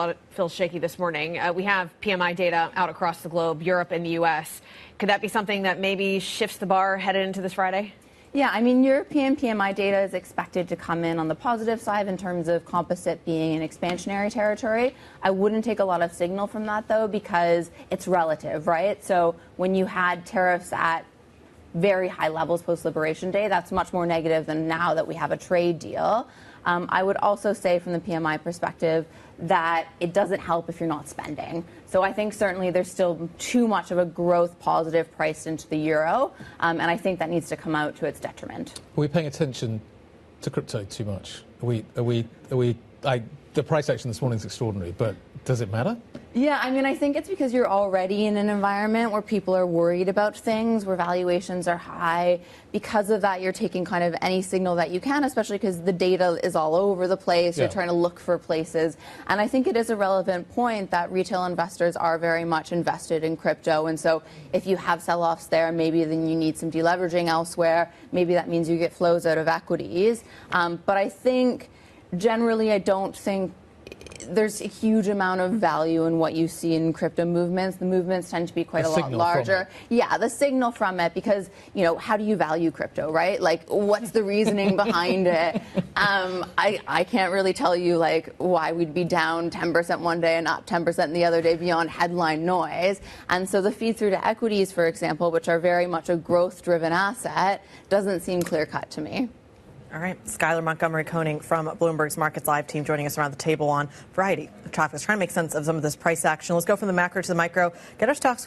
shaky this morning, we have PMI data out across the globe, Europe and the U.S. Could that be something that maybe shifts the bar headed into this Friday? Yeah, I mean, European PMI data is expected to come in on the positive side in terms of composite being in expansionary territory. I wouldn't take a lot of signal from that, though, because it's relative, right? So when you had tariffs at very high levels post-Liberation Day, that's much more negative than now that we have a trade deal. I would also say from the PMI perspective that it doesn't help if you're not spending. So I think certainly there's still too much of a growth positive priced into the euro, and I think that needs to come out to its detriment. Are we paying attention to crypto too much? The price action this morning is extraordinary, but does it matter? Yeah, I mean, I think it's because you're already in an environment where people are worried about things, where valuations are high. Because of that, you're taking kind of any signal that you can, especially because the data is all over the place. Yeah. You're trying to look for places. And I think it is a relevant point that retail investors are very much invested in crypto. And so if you have sell-offs there, maybe then you need some deleveraging elsewhere. Maybe that means you get flows out of equities. But I think generally, I don't think there's a huge amount of value in what you see in crypto movements. The movements tend to be quite a lot larger. Yeah, the signal from it, because, you know, how do you value crypto, right? Like, what's the reasoning behind it? I can't really tell you, like, why we'd be down 10% one day and up 10% the other day beyond headline noise. And so the feed through to equities, for example, which are very much a growth-driven asset, doesn't seem clear-cut to me. All right. Skylar Montgomery-Koning from Bloomberg's Markets Live team joining us around the table on a variety of topics, trying to make sense of some of this price action. Let's go from the macro to the micro. Get our stocks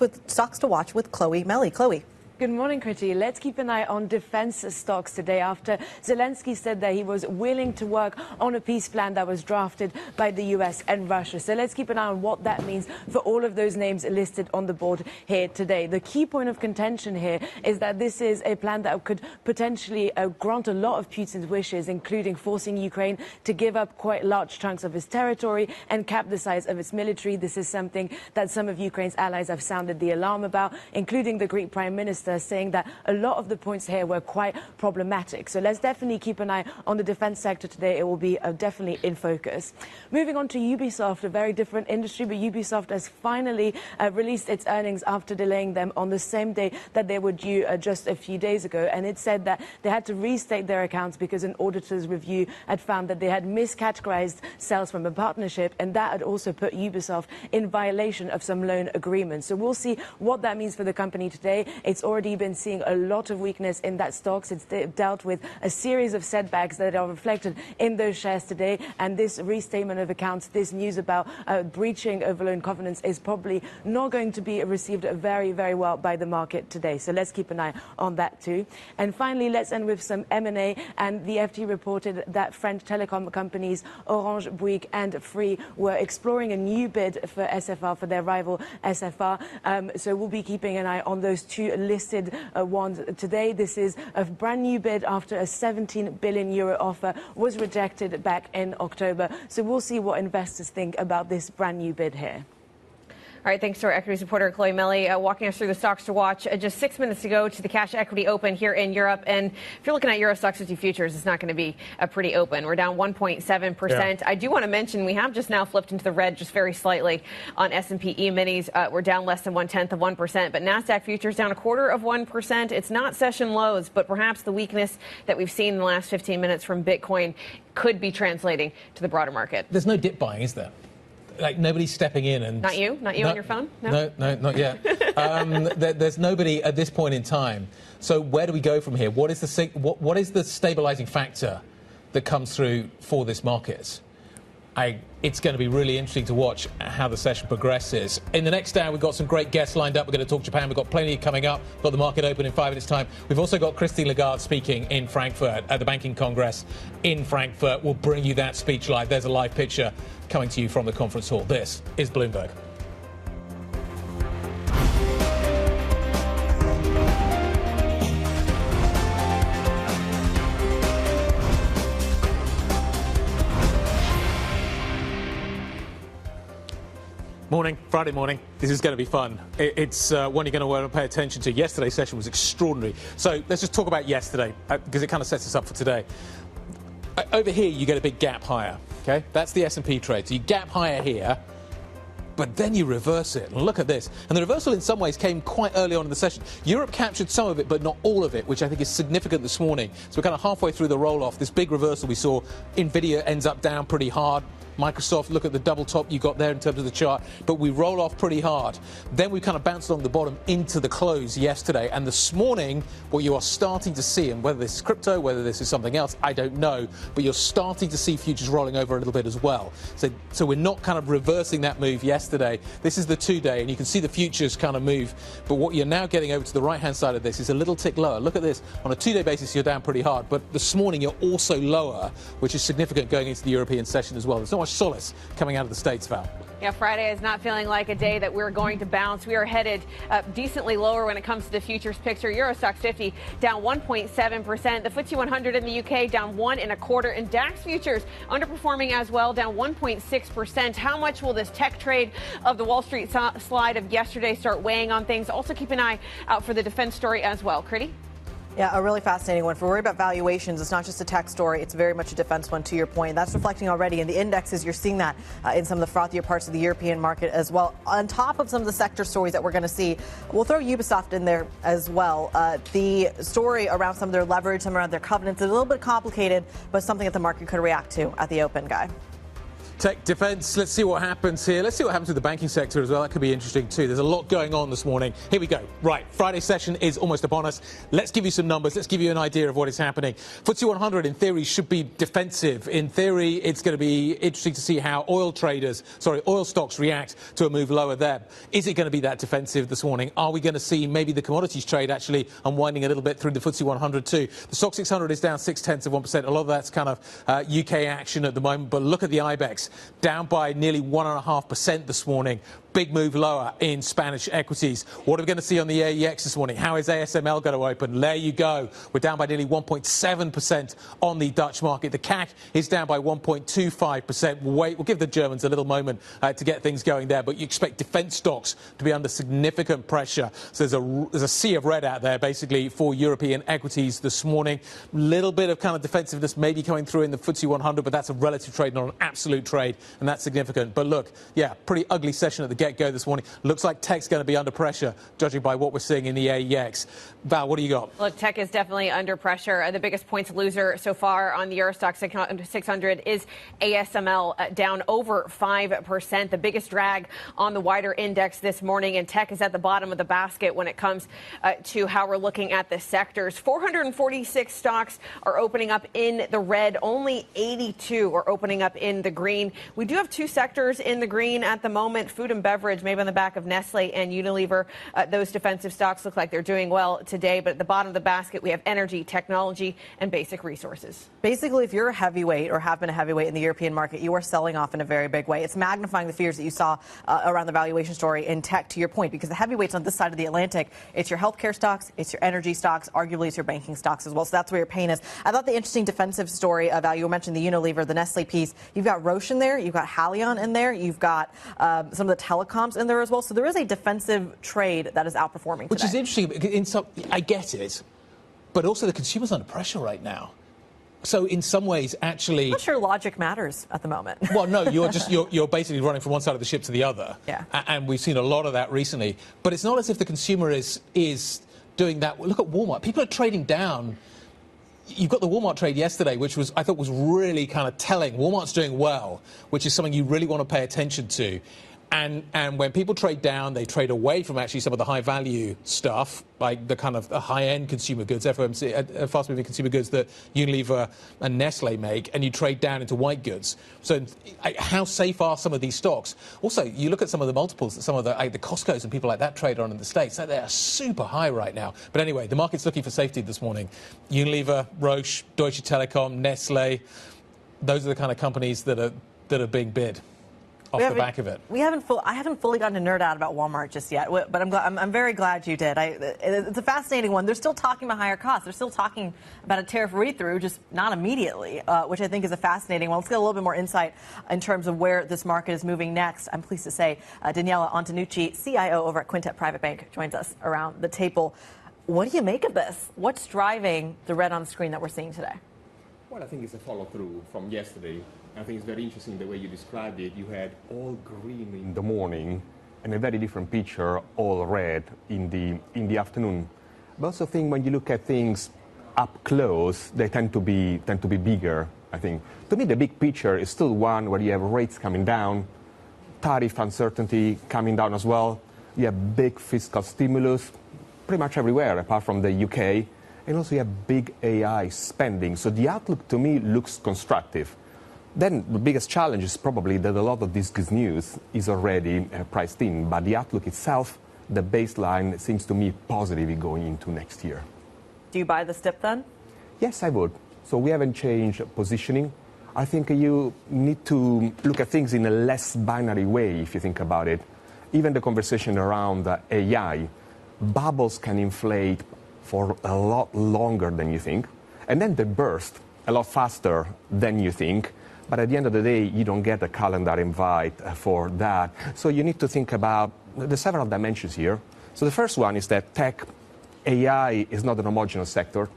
to watch with Chloe Melly. Chloe. Good morning, Kriti. Let's keep an eye on defense stocks today after Zelenskyy said that he was willing to work on a peace plan that was drafted by the U.S. and Russia. So let's keep an eye on what that means for all of those names listed on the board here today. The key point of contention here is that this is a plan that could potentially grant a lot of Putin's wishes, including forcing Ukraine to give up quite large chunks of its territory and cap the size of its military. This is something that some of Ukraine's allies have sounded the alarm about, including the Greek Prime Minister, investor, saying that a lot of the points here were quite problematic. So let's definitely keep an eye on the defense sector today. It will be definitely in focus. Moving on to Ubisoft, a very different industry, but Ubisoft has finally released its earnings after delaying them on the same day that they were due just a few days ago. And it said that they had to restate their accounts because an auditor's review had found that they had miscategorized sales from a partnership, and that had also put Ubisoft in violation of some loan agreements. So we'll see what that means for the company today. It's already been seeing a lot of weakness in that stocks. It's dealt with a series of setbacks that are reflected in those shares today, and this restatement of accounts, this news about breaching of loan covenants is probably not going to be received very, very well by the market today. So let's keep an eye on that too. And finally, let's end with some M&A. And the FT reported that French telecom companies Orange, Bouygues and Free were exploring a new bid for SFR, for their rival SFR. So we'll be keeping an eye on those two listed ones today. This is a brand new bid after a 17 billion euro offer was rejected back in October. So we'll see what investors think about this brand new bid here. All right, thanks to our equities reporter, Chloe Melly, walking us through the stocks to watch. Just 6 minutes to go to the cash equity open here in Europe. And if you're looking at Euro Stoxx 50 futures, it's not going to be a pretty open. We're down 1.7%. Yeah. I do want to mention we have just now flipped into the red just very slightly on S&P E-minis. We're down less than 0.1%. But NASDAQ futures down 0.25%. It's not session lows, but perhaps the weakness that we've seen in the last 15 minutes from Bitcoin could be translating to the broader market. There's no dip buying, is there? Like nobody's stepping in and... Not you on your phone? No, not yet. There's nobody at this point in time. So where do we go from here? What is the stabilizing factor that comes through for this market? It's going to be really interesting to watch how the session progresses. In the next hour, we've got some great guests lined up. We're going to talk Japan. We've got plenty coming up. We've got the market open in 5 minutes' time. We've also got Kriti Lagarde speaking in Frankfurt at the Banking Congress in Frankfurt. We'll bring you that speech live. There's a live picture coming to you from the conference hall. This is Bloomberg. Morning, Friday morning. This is going to be fun. It's one you're going to want to pay attention to. Yesterday's session was extraordinary. So let's just talk about yesterday because it kind of sets us up for today. Over here, you get a big gap higher. Okay, that's the S&P trade. So you gap higher here, but then you reverse it. And look at this. And the reversal in some ways came quite early on in the session. Europe captured some of it, but not all of it, which I think is significant this morning. So we're kind of halfway through the roll-off. This big reversal we saw, Nvidia ends up down pretty hard. Microsoft, look at the double top you got there in terms of the chart, but we roll off pretty hard. Then we kind of bounced along the bottom into the close yesterday, and this morning what you are starting to see, and whether this is crypto, whether this is something else, I don't know, but you're starting to see futures rolling over a little bit as well. So we're not kind of reversing that move yesterday. This is the 2-day, and you can see the futures kind of move, but what you're now getting over to the right-hand side of this is a little tick lower. Look at this. On a 2-day basis, you're down pretty hard, but this morning you're also lower, which is significant going into the European session as well. There's not much solace coming out of the States, Val. Yeah, Friday is not feeling like a day that we're going to bounce. We are headed decently lower when it comes to the futures picture. Euro Stoxx 50 down 1.7%. The FTSE 100 in the UK down 1.25%. And DAX futures underperforming as well, down 1.6%. How much will this tech trade of the Wall Street slide of yesterday start weighing on things? Also keep an eye out for the defense story as well. Kriti? Yeah, a really fascinating one. If we're worried about valuations, it's not just a tech story. It's very much a defense one, to your point. That's reflecting already in the indexes. You're seeing that in some of the frothier parts of the European market as well. On top of some of the sector stories that we're going to see, we'll throw Ubisoft in there as well. The story around some of their leverage, some around their covenants is a little bit complicated, but something that the market could react to at the open, Guy. Tech defense, let's see what happens here. Let's see what happens with the banking sector as well. That could be interesting too. There's a lot going on this morning. Here we go. Right, Friday session is almost upon us. Let's give you some numbers. Let's give you an idea of what is happening. FTSE 100 in theory should be defensive. In theory, it's going to be interesting to see how oil stocks react to a move lower there. Is it going to be that defensive this morning? Are we going to see maybe the commodities trade actually unwinding a little bit through the FTSE 100 too? The Stoxx 600 is down 0.6%. A lot of that's kind of UK action at the moment, but look at the IBEX. Down by nearly 1.5% this morning. Big move lower in Spanish equities. What are we going to see on the AEX this morning? How is ASML going to open? There you go. We're down by nearly 1.7% on the Dutch market. The CAC is down by 1.25%. We'll give the Germans a little moment to get things going there, but you expect defense stocks to be under significant pressure. So there's a sea of red out there, basically, for European equities this morning. Little bit of kind of defensiveness maybe coming through in the FTSE 100, but that's a relative trade, not an absolute trade, and that's significant. But look, yeah, pretty ugly session at the get-go this morning. Looks like tech's going to be under pressure, judging by what we're seeing in the AEX. Val, what do you got? Look, tech is definitely under pressure. The biggest points loser so far on the Eurostoxx 600 is ASML, down over 5%. The biggest drag on the wider index this morning, and tech is at the bottom of the basket when it comes to how we're looking at the sectors. 446 stocks are opening up in the red. Only 82 are opening up in the green. We do have two sectors in the green at the moment. Food and beverage, maybe on the back of Nestle and Unilever. Those defensive stocks look like they're doing well today, but at the bottom of the basket, we have energy, technology, and basic resources. Basically, if you're a heavyweight or have been a heavyweight in the European market, you are selling off in a very big way. It's magnifying the fears that you saw around the valuation story in tech, to your point, because the heavyweights on this side of the Atlantic, it's your healthcare stocks, it's your energy stocks, arguably it's your banking stocks as well. So that's where your pain is. I thought the interesting defensive story of you mentioned the Unilever, the Nestle piece. You've got Roche in there, you've got Haleon in there, you've got some of the telecoms in there as well. So there is a defensive trade that is outperforming today. Which is interesting. I get it, but also the consumer's under pressure right now. So in some ways, actually, I'm not sure logic matters at the moment. Well, no, you're basically running from one side of the ship to the other. Yeah. And we've seen a lot of that recently. But it's not as if the consumer is doing that. Look at Walmart. People are trading down. You've got the Walmart trade yesterday, which I thought was really kind of telling. Walmart's doing well, which is something you really want to pay attention to. And when people trade down, they trade away from actually some of the high-value stuff, like the kind of high-end consumer goods, FOMC, fast-moving consumer goods that Unilever and Nestle make, and you trade down into white goods. So how safe are some of these stocks? Also, you look at some of the multiples that some of the Costco's and people like that trade on in the States. They are super high right now. But anyway, the market's looking for safety this morning. Unilever, Roche, Deutsche Telekom, Nestle, those are the kind of companies that are being bid off the back of it. I haven't fully gotten to nerd out about Walmart just yet, but I'm very glad you did. It's a fascinating one. They're still talking about higher costs. They're still talking about a tariff read-through, just not immediately, which I think is a fascinating one. Let's get a little bit more insight in terms of where this market is moving next. I'm pleased to say Daniela Antonucci, CIO over at Quintet Private Bank, joins us around the table. What do you make of this? What's driving the red on the screen that we're seeing today? Well, I think it's a follow-through from yesterday. I think it's very interesting the way you described it. You had all green in the morning and a very different picture, all red in the afternoon. But also think when you look at things up close, they tend to be bigger, I think. To me, the big picture is still one where you have rates coming down, tariff uncertainty coming down as well. You have big fiscal stimulus pretty much everywhere apart from the UK. And also you have big AI spending. So the outlook to me looks constructive. Then the biggest challenge is probably that a lot of this good news is already priced in. But the outlook itself, the baseline, seems to me positive going into next year. Do you buy the dip then? Yes, I would. So we haven't changed positioning. I think you need to look at things in a less binary way if you think about it. Even the conversation around AI, bubbles can inflate for a lot longer than you think. And then they burst a lot faster than you think. But at the end of the day, you don't get a calendar invite for that. So you need to think about the several dimensions here. So the first one is that tech, AI is not an homogeneous sector.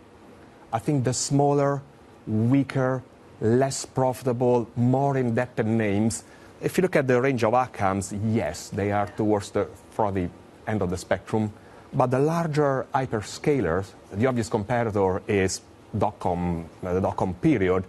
I think the smaller, weaker, less profitable, more indebted names, if you look at the range of outcomes, yes, they are towards the frothy end of the spectrum. But the larger hyperscalers, the obvious competitor is the dot-com period.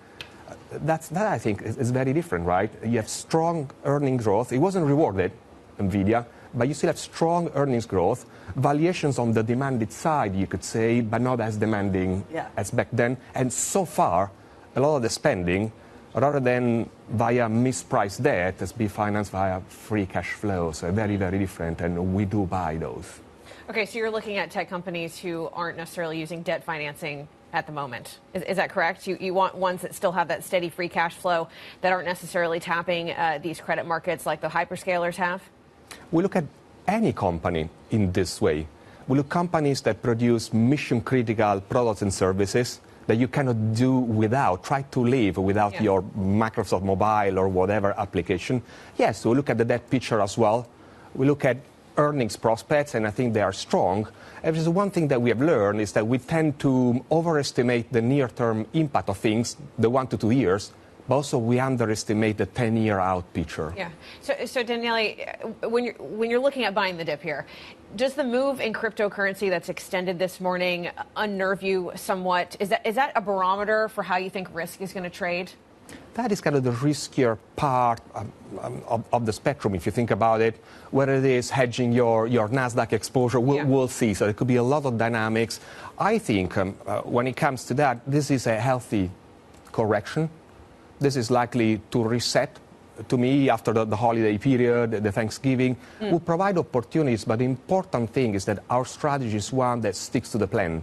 That I think is very different, right? You have strong earnings growth. It wasn't rewarded, NVIDIA, but you still have strong earnings growth. Valuations on the demanded side, you could say, but not as demanding as back then. And so far, a lot of the spending, rather than via mispriced debt, has been financed via free cash flow. So very, very different, and we do buy those. Okay, so you're looking at tech companies who aren't necessarily using debt financing at the moment. Is that correct? You want ones that still have that steady free cash flow that aren't necessarily tapping these credit markets like the hyperscalers have? We look at any company in this way. We look at companies that produce mission-critical products and services that you cannot do without, try to live without your Microsoft Mobile or whatever application. Yes, we look at the debt picture as well. We look at earnings prospects, and I think they are strong. And there's one thing that we have learned is that we tend to overestimate the near-term impact of things, the 1 to 2 years, but also we underestimate the 10-year out picture. Yeah. So Daniele, when you're looking at buying the dip here, does the move in cryptocurrency that's extended this morning unnerve you somewhat? Is that a barometer for how you think risk is going to trade? That is kind of the riskier part of the spectrum, if you think about it. Whether it is hedging your NASDAQ exposure, we'll see. So there could be a lot of dynamics. I think when it comes to that, this is a healthy correction. This is likely to reset. To me, after the holiday period, the Thanksgiving, will provide opportunities. But the important thing is that our strategy is one that sticks to the plan.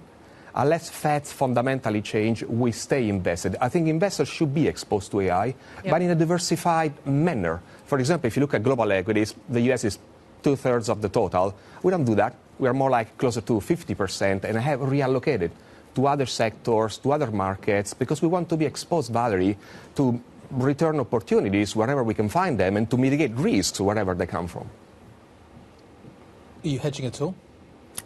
Unless Feds fundamentally change, we stay invested. I think investors should be exposed to AI, but in a diversified manner. For example, if you look at global equities, the US is 2/3 of the total. We don't do that. We are more like closer to 50% and have reallocated to other sectors, to other markets, because we want to be exposed, Valerie, to return opportunities wherever we can find them and to mitigate risks wherever they come from. Are you hedging at all?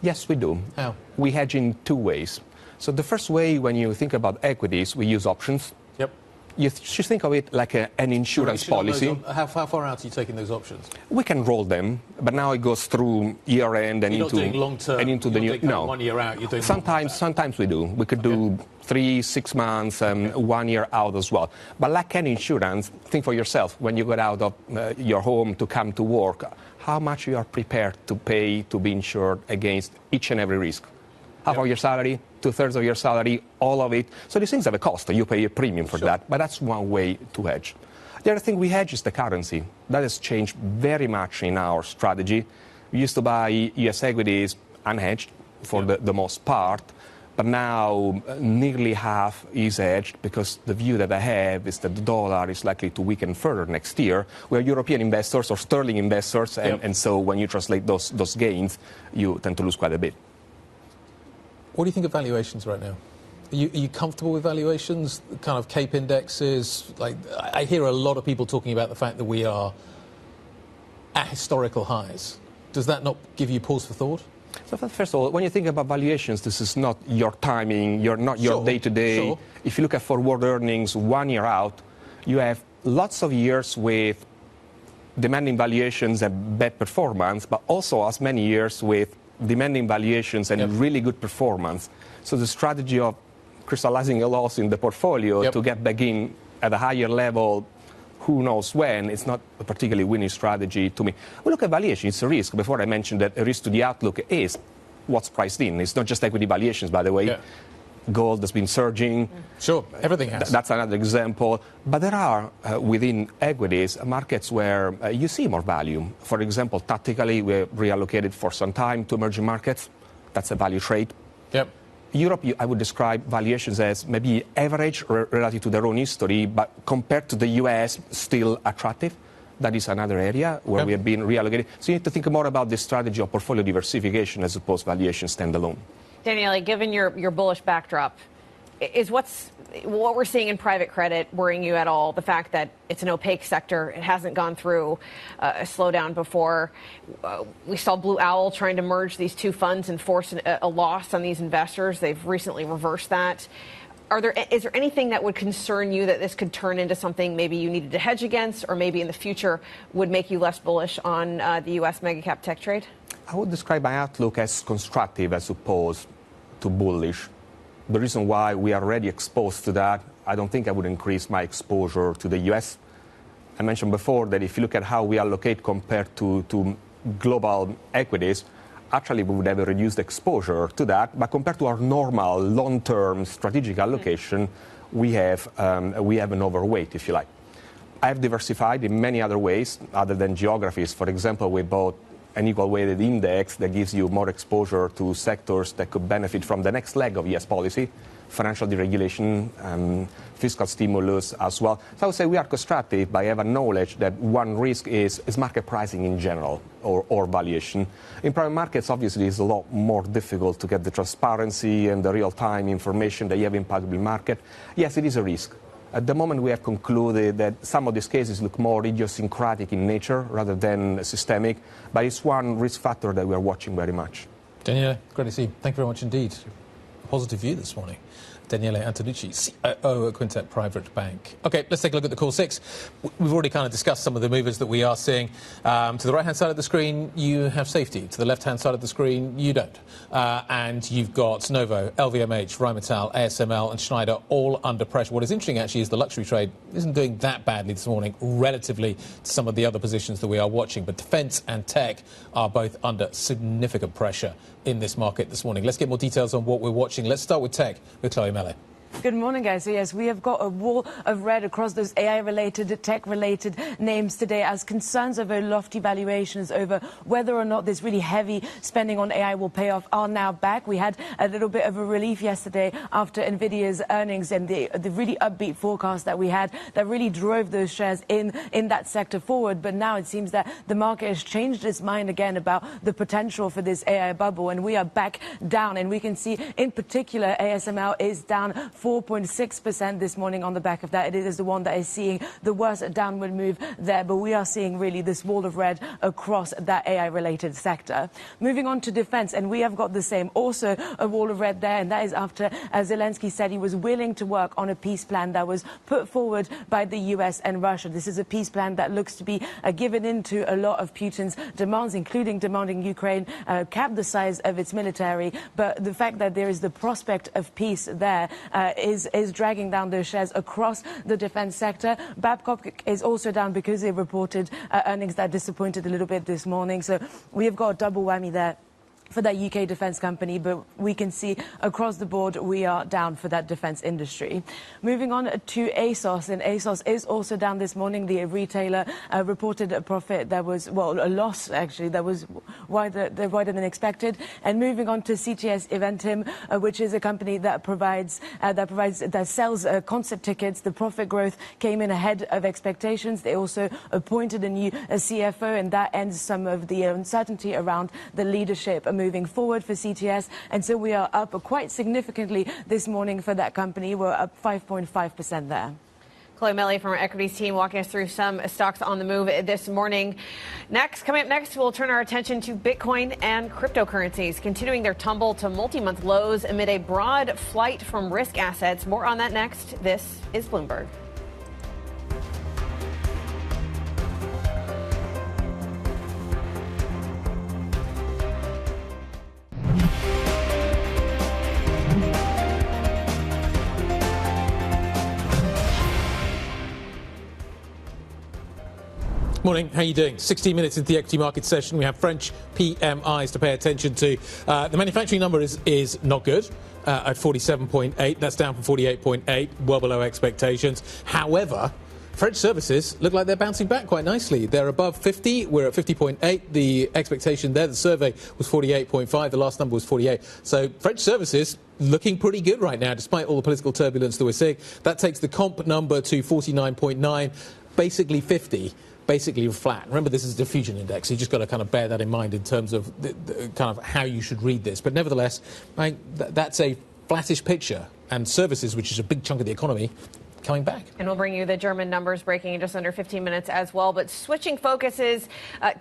Yes, we do. How? We hedge in 2 ways. So the first way, when you think about equities, we use options. Yep. You should think of it like an insurance policy. How far out are you taking those options? We can roll them, but now it goes through year end and You're into not doing long term. and into the new. No, 1 year out. You're doing sometimes we do. We could do 3, 6 months, 1 year out as well. But like any insurance, think for yourself when you get out of your home to come to work, how much you are prepared to pay to be insured against each and every risk. Half of your salary, 2/3 of your salary, all of it. So these things have a cost. You pay a premium for that, but that's one way to hedge. The other thing we hedge is the currency. That has changed very much in our strategy. We used to buy US equities unhedged for the most part, but now nearly half is hedged because the view that I have is that the dollar is likely to weaken further next year. We're European investors or sterling investors, and so when you translate those gains, you tend to lose quite a bit. What do you think of valuations right now? Are you comfortable with valuations, kind of CAPE indexes? Like, I hear a lot of people talking about the fact that we are at historical highs. Does that not give you pause for thought? So first of all, when you think about valuations, this is not your timing, not your day-to-day. Sure. If you look at forward earnings 1 year out, you have lots of years with demanding valuations and bad performance, but also as many years with demanding valuations and really good performance. So the strategy of crystallizing a loss in the portfolio to get back in at a higher level, who knows when, it's not a particularly winning strategy to me. We look at valuation, it's a risk. Before I mentioned that a risk to the outlook is what's priced in. It's not just equity valuations, by the way. Gold has been surging. Sure, everything has. That's another example. But there are, within equities, markets where you see more value. For example, tactically, we're reallocated for some time to emerging markets. That's a value trade. Yep. Europe, I would describe valuations as maybe average relative to their own history, but compared to the US, still attractive. That is another area where we have been reallocated. So you need to think more about this strategy of portfolio diversification as opposed to valuation standalone. Daniele, given your bullish backdrop, is what we're seeing in private credit worrying you at all? The fact that it's an opaque sector, it hasn't gone through a slowdown before. We saw Blue Owl trying to merge these two funds and force a loss on these investors. They've recently reversed that. Is there anything that would concern you that this could turn into something maybe you needed to hedge against, or maybe in the future would make you less bullish on the U.S. mega-cap tech trade? I would describe my outlook as constructive as opposed to bullish. The reason why we are already exposed to that, I don't think I would increase my exposure to the U.S. I mentioned before that if you look at how we allocate compared to global equities, actually we would have a reduced exposure to that. But compared to our normal long-term strategic allocation, we have an overweight, if you like. I have diversified in many other ways other than geographies. For example, we bought an equal weighted index that gives you more exposure to sectors that could benefit from the next leg of US policy, financial deregulation, fiscal stimulus as well. So I would say we are constructive, but I have acknowledged that one risk is market pricing in general or valuation. In private markets, obviously, it's a lot more difficult to get the transparency and the real-time information that you have in public market. Yes, it is a risk. At the moment, we have concluded that some of these cases look more idiosyncratic in nature rather than systemic, but it's one risk factor that we are watching very much. Daniele, great to see you. Thank you very much indeed. A positive view this morning. Daniele Antonucci, COO at Quintet Private Bank. OK, let's take a look at the Core 6. We've already kind of discussed some of the movers that we are seeing. To the right-hand side of the screen, you have safety. To the left-hand side of the screen, you don't. And you've got Novo, LVMH, Rheinmetall, ASML and Schneider all under pressure. What is interesting, actually, is the luxury trade isn't doing that badly this morning relatively to some of the other positions that we are watching. But defence and tech are both under significant pressure in this market this morning. Let's get more details on what we're watching. Let's start with tech with Chloe Mele. Good morning, guys. So, yes, we have got a wall of red across those AI-related, tech-related names today as concerns over lofty valuations over whether or not this really heavy spending on AI will pay off are now back. We had a little bit of a relief yesterday after NVIDIA's earnings and the really upbeat forecast that we had that really drove those shares in that sector forward. But now it seems that the market has changed its mind again about the potential for this AI bubble, and we are back down. And we can see, in particular, ASML is down 4.6% this morning on the back of that. It is the one that is seeing the worst downward move there, but we are seeing really this wall of red across that AI-related sector. Moving on to defense, and we have got the same, also a wall of red there, and that is after Zelenskiy said he was willing to work on a peace plan that was put forward by the US and Russia. This is a peace plan that looks to be given into a lot of Putin's demands, including demanding Ukraine cap the size of its military. But the fact that there is the prospect of peace there is dragging down those shares across the defense sector. Babcock is also down because they reported earnings that disappointed a little bit this morning. So we have got a double whammy there for that UK defence company, but we can see across the board we are down for that defence industry. Moving on to ASOS, and ASOS is also down this morning. The retailer reported a profit that was, well, a loss actually, that was wider than expected. And moving on to CTS Eventim, which is a company that sells concert tickets. The profit growth came in ahead of expectations. They also appointed a new CFO, and that ends some of the uncertainty around the leadership moving forward for CTS. And so we are up quite significantly this morning for that company. We're up 5.5% there. Chloe Mele from our equities team walking us through some stocks on the move this morning. Coming up next, we'll turn our attention to Bitcoin and cryptocurrencies, continuing their tumble to multi-month lows amid a broad flight from risk assets. More on that next. This is Bloomberg. Morning, how are you doing? 16 minutes into the equity market session. We have French PMIs to pay attention to. The manufacturing number is not good at 47.8. That's down from 48.8, well below expectations. However, French services look like they're bouncing back quite nicely. They're above 50. We're at 50.8. The expectation there, the survey was 48.5. The last number was 48. So French services looking pretty good right now, despite all the political turbulence that we're seeing. That takes the comp number to 49.9, basically 50. Basically flat. Remember, this is a diffusion index, so you just got to kind of bear that in mind in terms of the kind of how you should read this. But nevertheless, that's a flattish picture, and services, which is a big chunk of the economy, coming back. And we'll bring you the German numbers breaking in just under 15 minutes as well. But switching focuses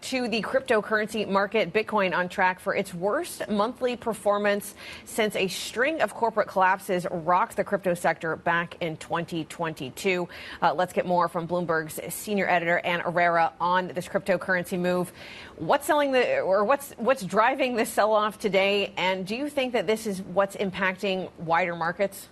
to the cryptocurrency market, Bitcoin on track for its worst monthly performance since a string of corporate collapses rocked the crypto sector back in 2022. Let's get more from Bloomberg's senior editor, Ann Herrera, on this cryptocurrency move. What's driving this sell-off today? And do you think that this is what's impacting wider markets?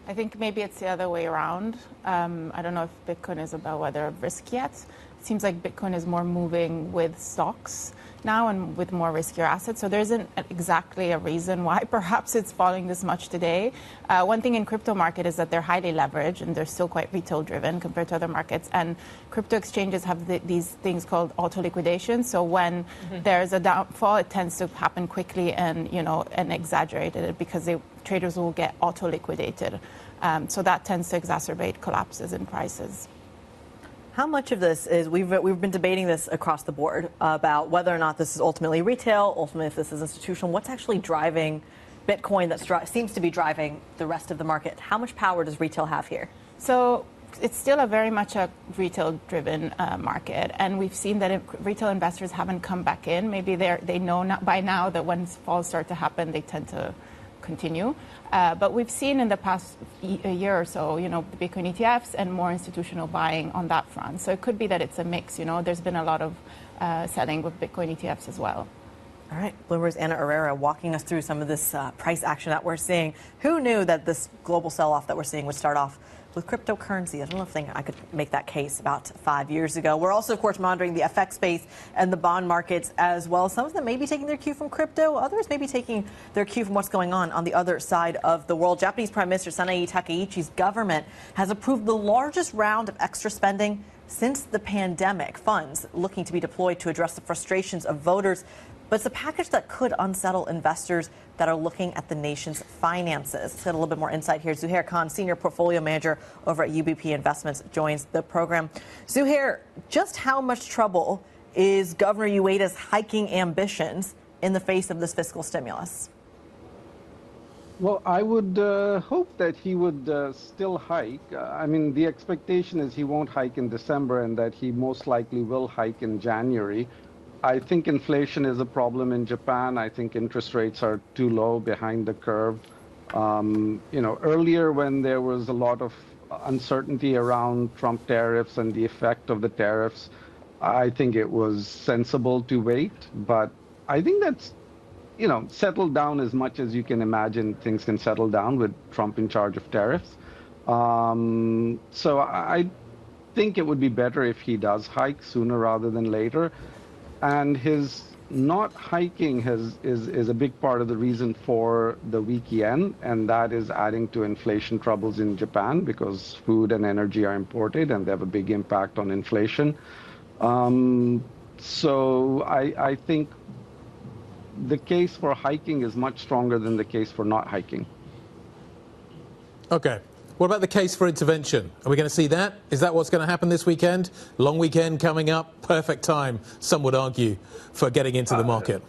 I think maybe it's the other way around. I don't know if Bitcoin is a bellwether of risk yet, seems like Bitcoin is more moving with stocks now and with more riskier assets. So there isn't exactly a reason why perhaps it's falling this much today. One thing in crypto market is that they're highly leveraged and they're still quite retail driven compared to other markets. And crypto exchanges have these things called auto liquidation. So when there's a downfall, it tends to happen quickly and, and exaggerated because traders will get auto liquidated. So that tends to exacerbate collapses in prices. How much of this is, we've been debating this across the board about whether or not this is ultimately retail, ultimately if this is institutional, what's actually driving Bitcoin that seems to be driving the rest of the market? How much power does retail have here? So it's still very much a retail-driven market, and we've seen that if retail investors haven't come back in, maybe they know by now that when falls start to happen, they tend to continue. But we've seen in the past year or so, the Bitcoin ETFs and more institutional buying on that front. So it could be that it's a mix. There's been a lot of selling with Bitcoin ETFs as well. All right, Bloomberg's Anna Herrera walking us through some of this price action that we're seeing. Who knew that this global sell-off that we're seeing would start off with cryptocurrency? I don't know if I could make that case about 5 years ago. We're also, of course, monitoring the FX space and the bond markets as well. Some of them may be taking their cue from crypto. Others may be taking their cue from what's going on the other side of the world. Japanese Prime Minister Takaichi's government has approved the largest round of extra spending since the pandemic. Funds looking to be deployed to address the frustrations of voters. But it's a package that could unsettle investors that are looking at the nation's finances. Let's get a little bit more insight here. Zuhair Khan, Senior Portfolio Manager over at UBP Investments, joins the program. Zuhair, just how much trouble is Governor Ueda's hiking ambitions in the face of this fiscal stimulus? Well, I would hope that he would still hike. I mean, the expectation is he won't hike in December and that he most likely will hike in January. I think inflation is a problem in Japan. I think interest rates are too low behind the curve. Earlier when there was a lot of uncertainty around Trump tariffs and the effect of the tariffs, I think it was sensible to wait. But I think that's, settled down as much as you can imagine things can settle down with Trump in charge of tariffs. So I think it would be better if he does hike sooner rather than later. And his not hiking is a big part of the reason for the weak yen, and that is adding to inflation troubles in Japan because food and energy are imported and they have a big impact on inflation. So I think the case for hiking is much stronger than the case for not hiking. Okay. What about the case for intervention? Are we going to see that? Is that what's going to happen this weekend? Long weekend coming up, perfect time, some would argue, for getting into the market.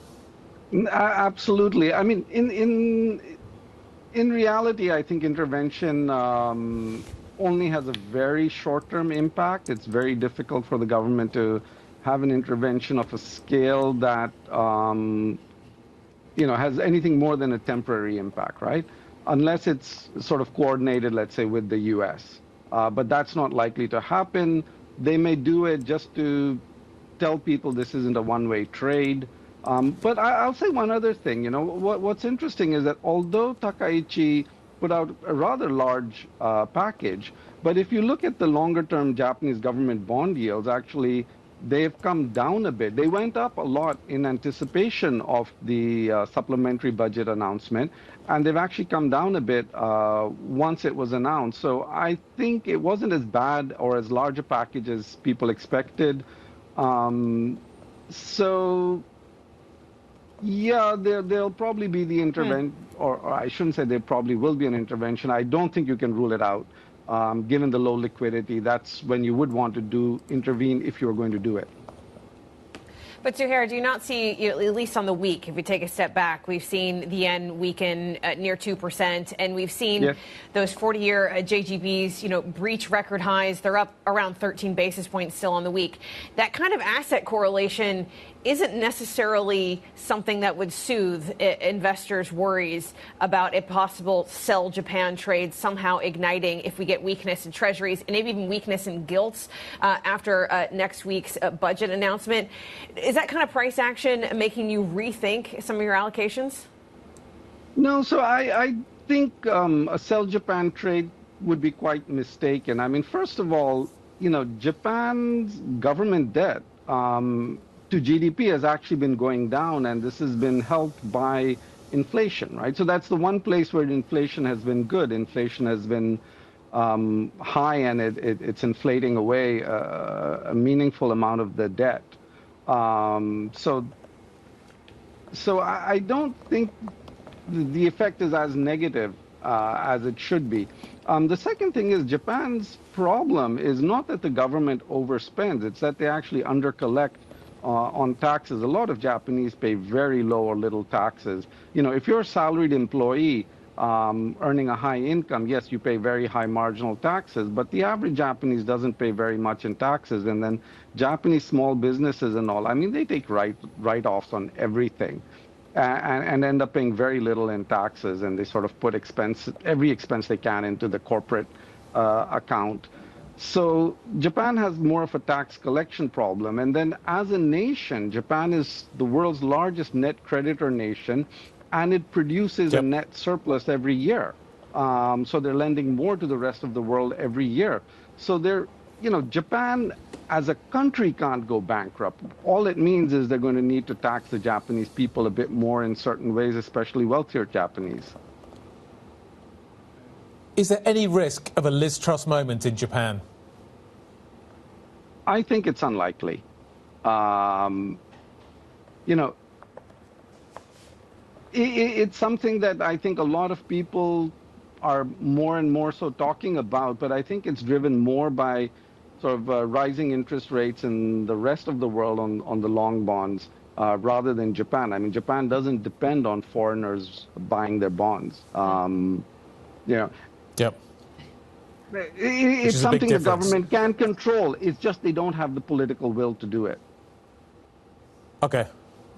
Absolutely. I mean, in reality, I think intervention only has a very short-term impact. It's very difficult for the government to have an intervention of a scale that has anything more than a temporary impact, right? Unless it's sort of coordinated, let's say, with the U.S. But that's not likely to happen. They may do it just to tell people this isn't a one-way trade. But I'll say one other thing. What's interesting is that although Takaichi put out a rather large package, but if you look at the longer-term Japanese government bond yields, actually, they've come down a bit. They went up a lot in anticipation of the supplementary budget announcement, and they've actually come down a bit once it was announced. So I think it wasn't as bad or as large a package as people expected. So, yeah, there'll probably be the intervention, or I shouldn't say there probably will be an intervention. I don't think you can rule it out. Given the low liquidity, that's when you would want to intervene if you were going to do it. But Zuhair, do you not see, at least on the week, if we take a step back, we've seen the yen weaken near 2%, and we've seen those 40-year JGBs, breach record highs. They're up around 13 basis points still on the week. That kind of asset correlation isn't necessarily something that would soothe investors' worries about a possible sell Japan trade somehow igniting if we get weakness in treasuries and maybe even weakness in gilts after next week's budget announcement. Is that kind of price action making you rethink some of your allocations? No, so I think a sell Japan trade would be quite mistaken. I mean, first of all, Japan's government debt to GDP has actually been going down, and this has been helped by inflation, right? So that's the one place where inflation has been good. Inflation has been high, and it's inflating away a meaningful amount of the debt. So I don't think the effect is as negative as it should be. The second thing is Japan's problem is not that the government overspends, it's that they actually undercollect on taxes. A lot of Japanese pay very low or little taxes. If you're a salaried employee earning a high income, yes, you pay very high marginal taxes, but the average Japanese doesn't pay very much in taxes. And then Japanese small businesses and all, I mean, they take write-offs on everything and end up paying very little in taxes, and they sort of put every expense they can into the corporate account. So Japan has more of a tax collection problem. And then as a nation, Japan is the world's largest net creditor nation, and it produces a net surplus every year. So they're lending more to the rest of the world every year. So Japan as a country can't go bankrupt. All it means is they're going to need to tax the Japanese people a bit more in certain ways, especially wealthier Japanese. Is there any risk of a Liz Truss moment in Japan? I think it's unlikely. It's something that I think a lot of people are more and more so talking about, but I think it's driven more by sort of rising interest rates in the rest of the world on the long bonds rather than Japan. I mean, Japan doesn't depend on foreigners buying their bonds. It's something the government can control. It's just they don't have the political will to do it. Okay,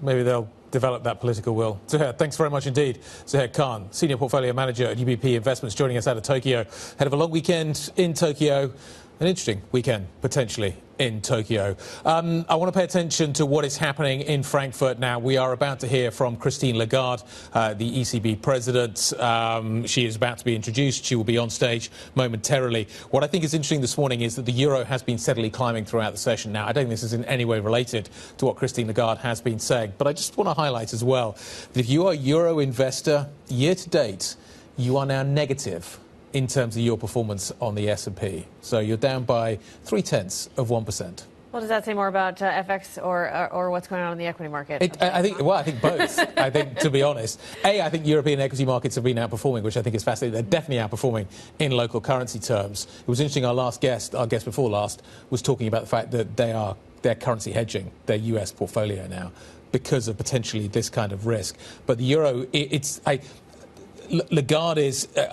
maybe they'll develop that political will. Zuhair, thanks very much indeed. Zuhair Khan, Senior Portfolio Manager at UBP Investments, joining us out of Tokyo. Head of a long weekend in Tokyo. An interesting weekend, potentially, in Tokyo. I want to pay attention to what is happening in Frankfurt now. We are about to hear from Christine Lagarde, the ECB president. She is about to be introduced. She will be on stage momentarily. What I think is interesting this morning is that the euro has been steadily climbing throughout the session. Now, I don't think this is in any way related to what Christine Lagarde has been saying, but I just want to highlight as well that if you are a euro investor, year to date, you are now negative in terms of your performance on the S&P. So you're down by 0.3%. Well, does that say more about FX or what's going on in the equity market? I think both. I think, to be honest, I think European equity markets have been outperforming, which I think is fascinating. They're definitely outperforming in local currency terms. It was interesting. Our guest before last, was talking about the fact that they're currency hedging their US portfolio now because of potentially this kind of risk. But the euro, I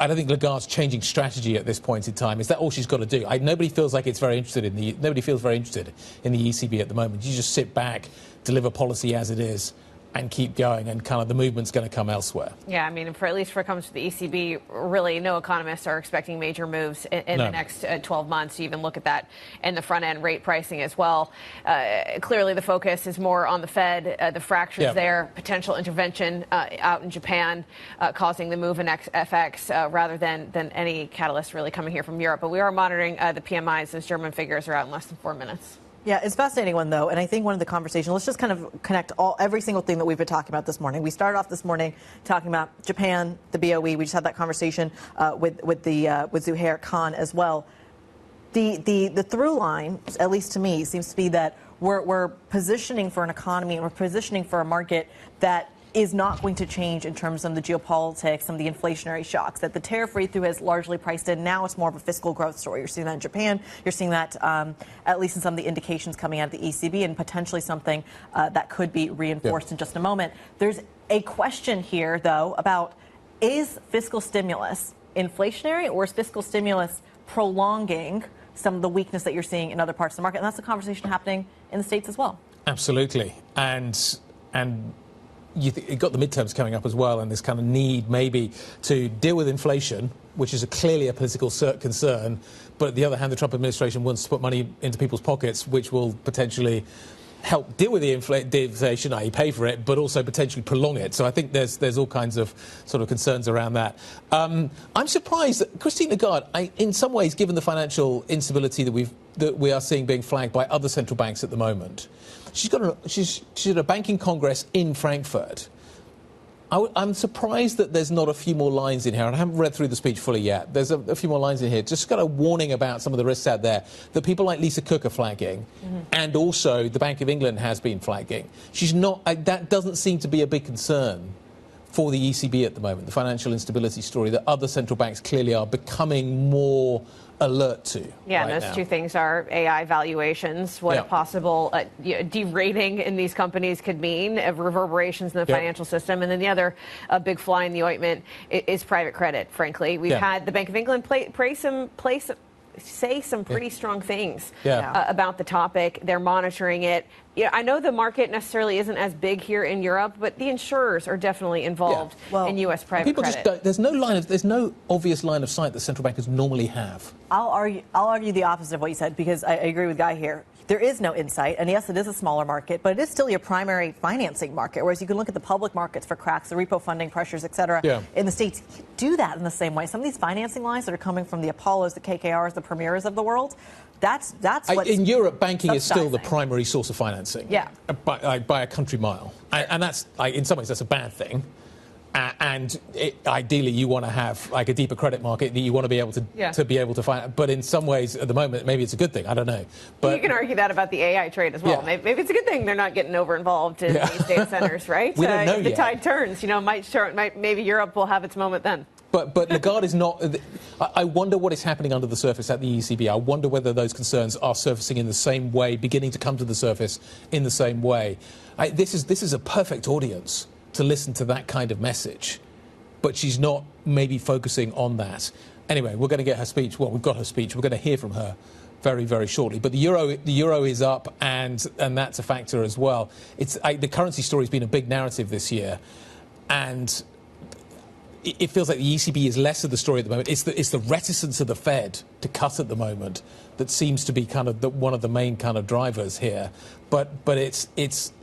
don't think Lagarde's changing strategy at this point in time. Is that all she's got to do? Nobody feels very interested in the ECB at the moment. You just sit back, deliver policy as it is, and keep going, and kind of the movement's going to come elsewhere. Yeah, I mean, at least when it comes to the ECB, really no economists are expecting major moves in the next 12 months. You even look at that in the front end rate pricing as well. Clearly, the focus is more on the Fed, the fractures there, potential intervention out in Japan, causing the move in FX rather than any catalyst really coming here from Europe. But we are monitoring the PMIs. Those German figures are out in less than 4 minutes. Yeah, it's a fascinating one, though, and I think one of the conversations, let's just kind of connect every single thing that we've been talking about this morning. We started off this morning talking about Japan, the BOE. We just had that conversation with Zuhair Khan as well. The through line, at least to me, seems to be that we're positioning for an economy and we're positioning for a market that is not going to change in terms of the geopolitics and the inflationary shocks, that the tariff read-through has largely priced in. Now it's more of a fiscal growth story. You're seeing that in Japan. You're seeing that at least in some of the indications coming out of the ECB, and potentially something that could be reinforced in just a moment. There's a question here, though, about is fiscal stimulus inflationary, or is fiscal stimulus prolonging some of the weakness that you're seeing in other parts of the market? And that's the conversation happening in the States as well. Absolutely. And you've got the midterms coming up as well, and this kind of need maybe to deal with inflation, which is clearly a political concern. But on the other hand, the Trump administration wants to put money into people's pockets, which will potentially help deal with the inflation, i.e. pay for it, but also potentially prolong it. So I think there's all kinds of sort of concerns around that. I'm surprised that Christine Lagarde, in some ways, given the financial instability that we are seeing being flagged by other central banks at the moment, she's at a banking congress in Frankfurt. I'm surprised that there's not a few more lines in here. I haven't read through the speech fully yet. There's a few more lines in here. Just got a warning about some of the risks out there that people like Lisa Cook are flagging, and also the Bank of England has been flagging. She's not. That doesn't seem to be a big concern for the ECB at the moment, the financial instability story that other central banks clearly are becoming more alert to. Yeah, right and those now. two things are AI valuations, what a possible derating in these companies could mean, reverberations in the financial system, and then the other big fly in the ointment is private credit, frankly. We've had the Bank of England say some pretty strong things about the topic. They're monitoring it. Yeah, I know the market necessarily isn't as big here in Europe, but the insurers are definitely involved in U.S. private credit. There's no obvious line of sight that central bankers normally have. I'll argue the opposite of what you said, because I agree with Guy here. There is no insight, and yes, it is a smaller market, but it is still your primary financing market, whereas you can look at the public markets for cracks, the repo funding pressures, et cetera. In the States, you do that in the same way. Some of these financing lines that are coming from the Apollos, the KKRs, the Premiers of the world, that's what in Europe, banking is still the primary source of financing. By a country mile, and that's in some ways that's a bad thing. And ideally, you want to have like a deeper credit market that you want to be able to find. But in some ways, at the moment, maybe it's a good thing. I don't know. But you can argue that about the AI trade as well. Maybe it's a good thing they're not getting over involved in these data centers, right? We don't know if the yet. tide turns, maybe Europe will have its moment then. But Lagarde is not. I wonder what is happening under the surface at the ECB. I wonder whether those concerns are surfacing in the same way, beginning to come to the surface in the same way. This is a perfect audience to listen to that kind of message, but she's not maybe focusing on that. Anyway, we're going to get her speech. Well, we've got her speech. We're going to hear from her very, very shortly. But the euro is up, and that's a factor as well. The currency story has been a big narrative this year, and it feels like the ECB is less of the story at the moment. It's the reticence of the Fed to cut at the moment that seems to be kind of one of the main kind of drivers here. But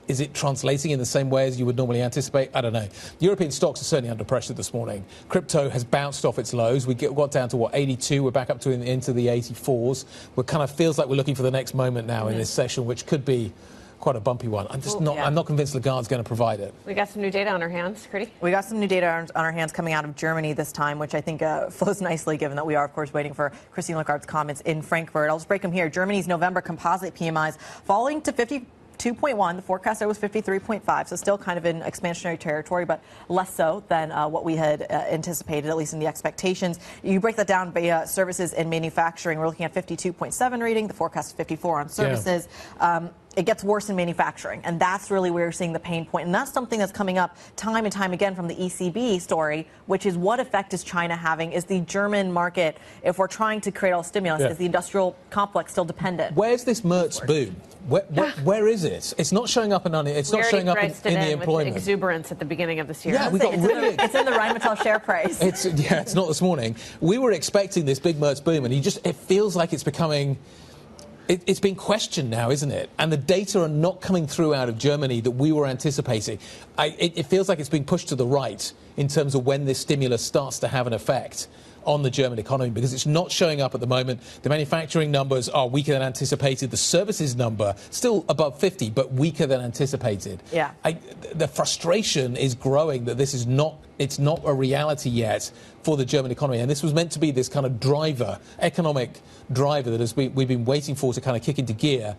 is it translating in the same way as you would normally anticipate? I don't know. European stocks are certainly under pressure this morning. Crypto has bounced off its lows. We got down to 82. We're back up to into the 84s. We're kind of feels like we're looking for the next moment now in this session, which could be quite a bumpy one. I'm not convinced Lagarde's going to provide it. We got some new data on our hands, Kriti. We got some new data on our hands coming out of Germany this time, which I think flows nicely, given that we are, of course, waiting for Christine Lagarde's comments in Frankfurt. I'll just break them here. Germany's November composite PMIs falling to 52.1. The forecast there was 53.5, so still kind of in expansionary territory, but less so than what we had anticipated, at least in the expectations. You break that down by services and manufacturing. We're looking at 52.7 reading. The forecast is 54 on services. It gets worse in manufacturing, and that's really where you're seeing the pain point. And that's something that's coming up time and time again from the ECB story, which is what effect is China having? Is the German market, if we're trying to create all stimulus, is the industrial complex still dependent? Where's this Merz boom? Where is it? It's not showing up in the employment. With exuberance at the beginning of this year. Yeah, we got it's in the Rheinmetall share price. It's not this morning. We were expecting this big Merz boom, and it feels like it's becoming. It's been questioned now, isn't it? And the data are not coming through out of Germany that we were anticipating. It feels like it's being pushed to the right in terms of when this stimulus starts to have an effect on the German economy, because it's not showing up at the moment. The manufacturing numbers are weaker than anticipated. The services number still above 50, but weaker than anticipated. Yeah. The frustration is growing that this is not. It's not a reality yet for the German economy, and this was meant to be this kind of economic driver that we've been waiting for to kind of kick into gear.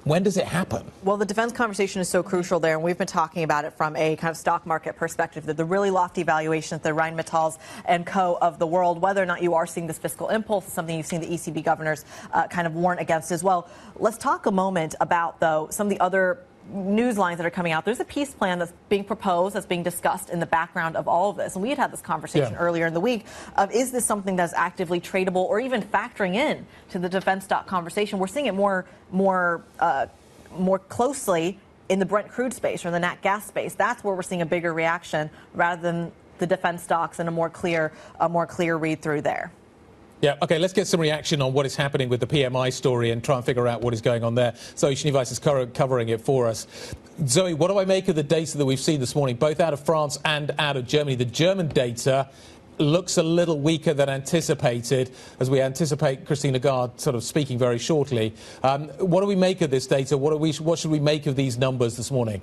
When does it happen? Well, the defense conversation is so crucial there, and we've been talking about it from a kind of stock market perspective, that the really lofty valuations, the Rheinmetalls and co. of the world, whether or not you are seeing this fiscal impulse, is something you've seen the ECB governors kind of warn against as well. Let's talk a moment about, though, some of the other news lines that are coming out. There's a peace plan that's being proposed, that's being discussed in the background of all of this. And we had this conversation earlier in the week of, is this something that's actively tradable or even factoring in to the defense stock conversation? We're seeing it more closely in the Brent crude space or the nat gas space. That's where we're seeing a bigger reaction rather than the defense stocks and a more clear read through there. Yeah, okay, let's get some reaction on what is happening with the PMI story and try and figure out what is going on there. Zoe Schneeweiss is covering it for us. Zoe, what do I make of the data that we've seen this morning, both out of France and out of Germany? The German data looks a little weaker than anticipated, as we anticipate Christine Lagarde sort of speaking very shortly. What do we make of this data? What should we make of these numbers this morning?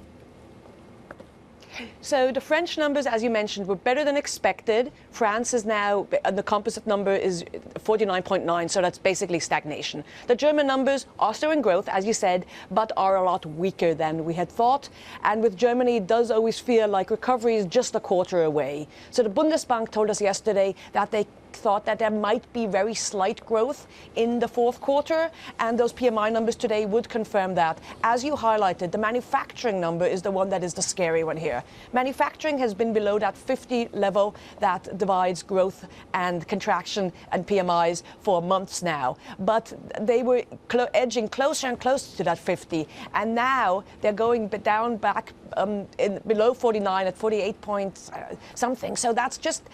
So the French numbers, as you mentioned, were better than expected. France is now, the composite number is 49.9, so that's basically stagnation. The German numbers are still in growth, as you said, but are a lot weaker than we had thought. And with Germany, it does always feel like recovery is just a quarter away. So the Bundesbank told us yesterday that they thought that there might be very slight growth in the fourth quarter, and those PMI numbers today would confirm that. As you highlighted, the manufacturing number is the one that is the scary one here. Manufacturing has been below that 50 level that divides growth and contraction and PMIs for months now, but they were edging closer and closer to that 50, and now they're going down back below 49 at 48 point something. So that's just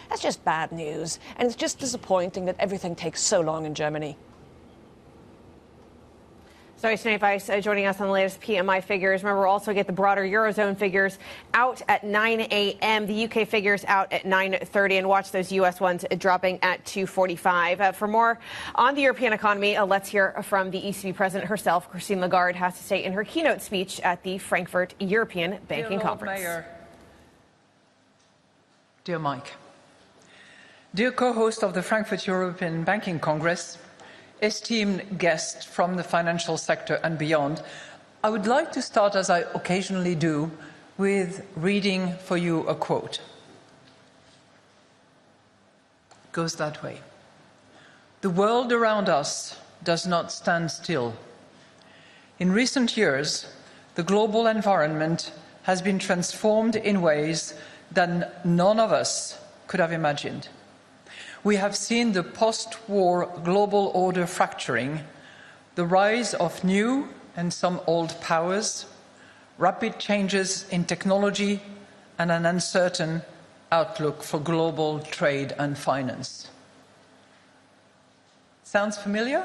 bad news, and it's just disappointing that everything takes so long in Germany. Zoe Schneeweiss joining us on the latest PMI figures. Remember, we'll also get the broader Eurozone figures out at 9 a.m. The UK figures out at 9:30, and watch those US ones dropping at 2:45. For more on the European economy, let's hear from the ECB president herself. Christine Lagarde has to say in her keynote speech at the Frankfurt European Banking Conference. Mayor, dear Mike, dear co-host of the Frankfurt European Banking Congress, esteemed guests from the financial sector and beyond, I would like to start, as I occasionally do, with reading for you a quote. It goes that way. The world around us does not stand still. In recent years, the global environment has been transformed in ways that none of us could have imagined. We have seen the post-war global order fracturing, the rise of new and some old powers, rapid changes in technology, and an uncertain outlook for global trade and finance. Sounds familiar?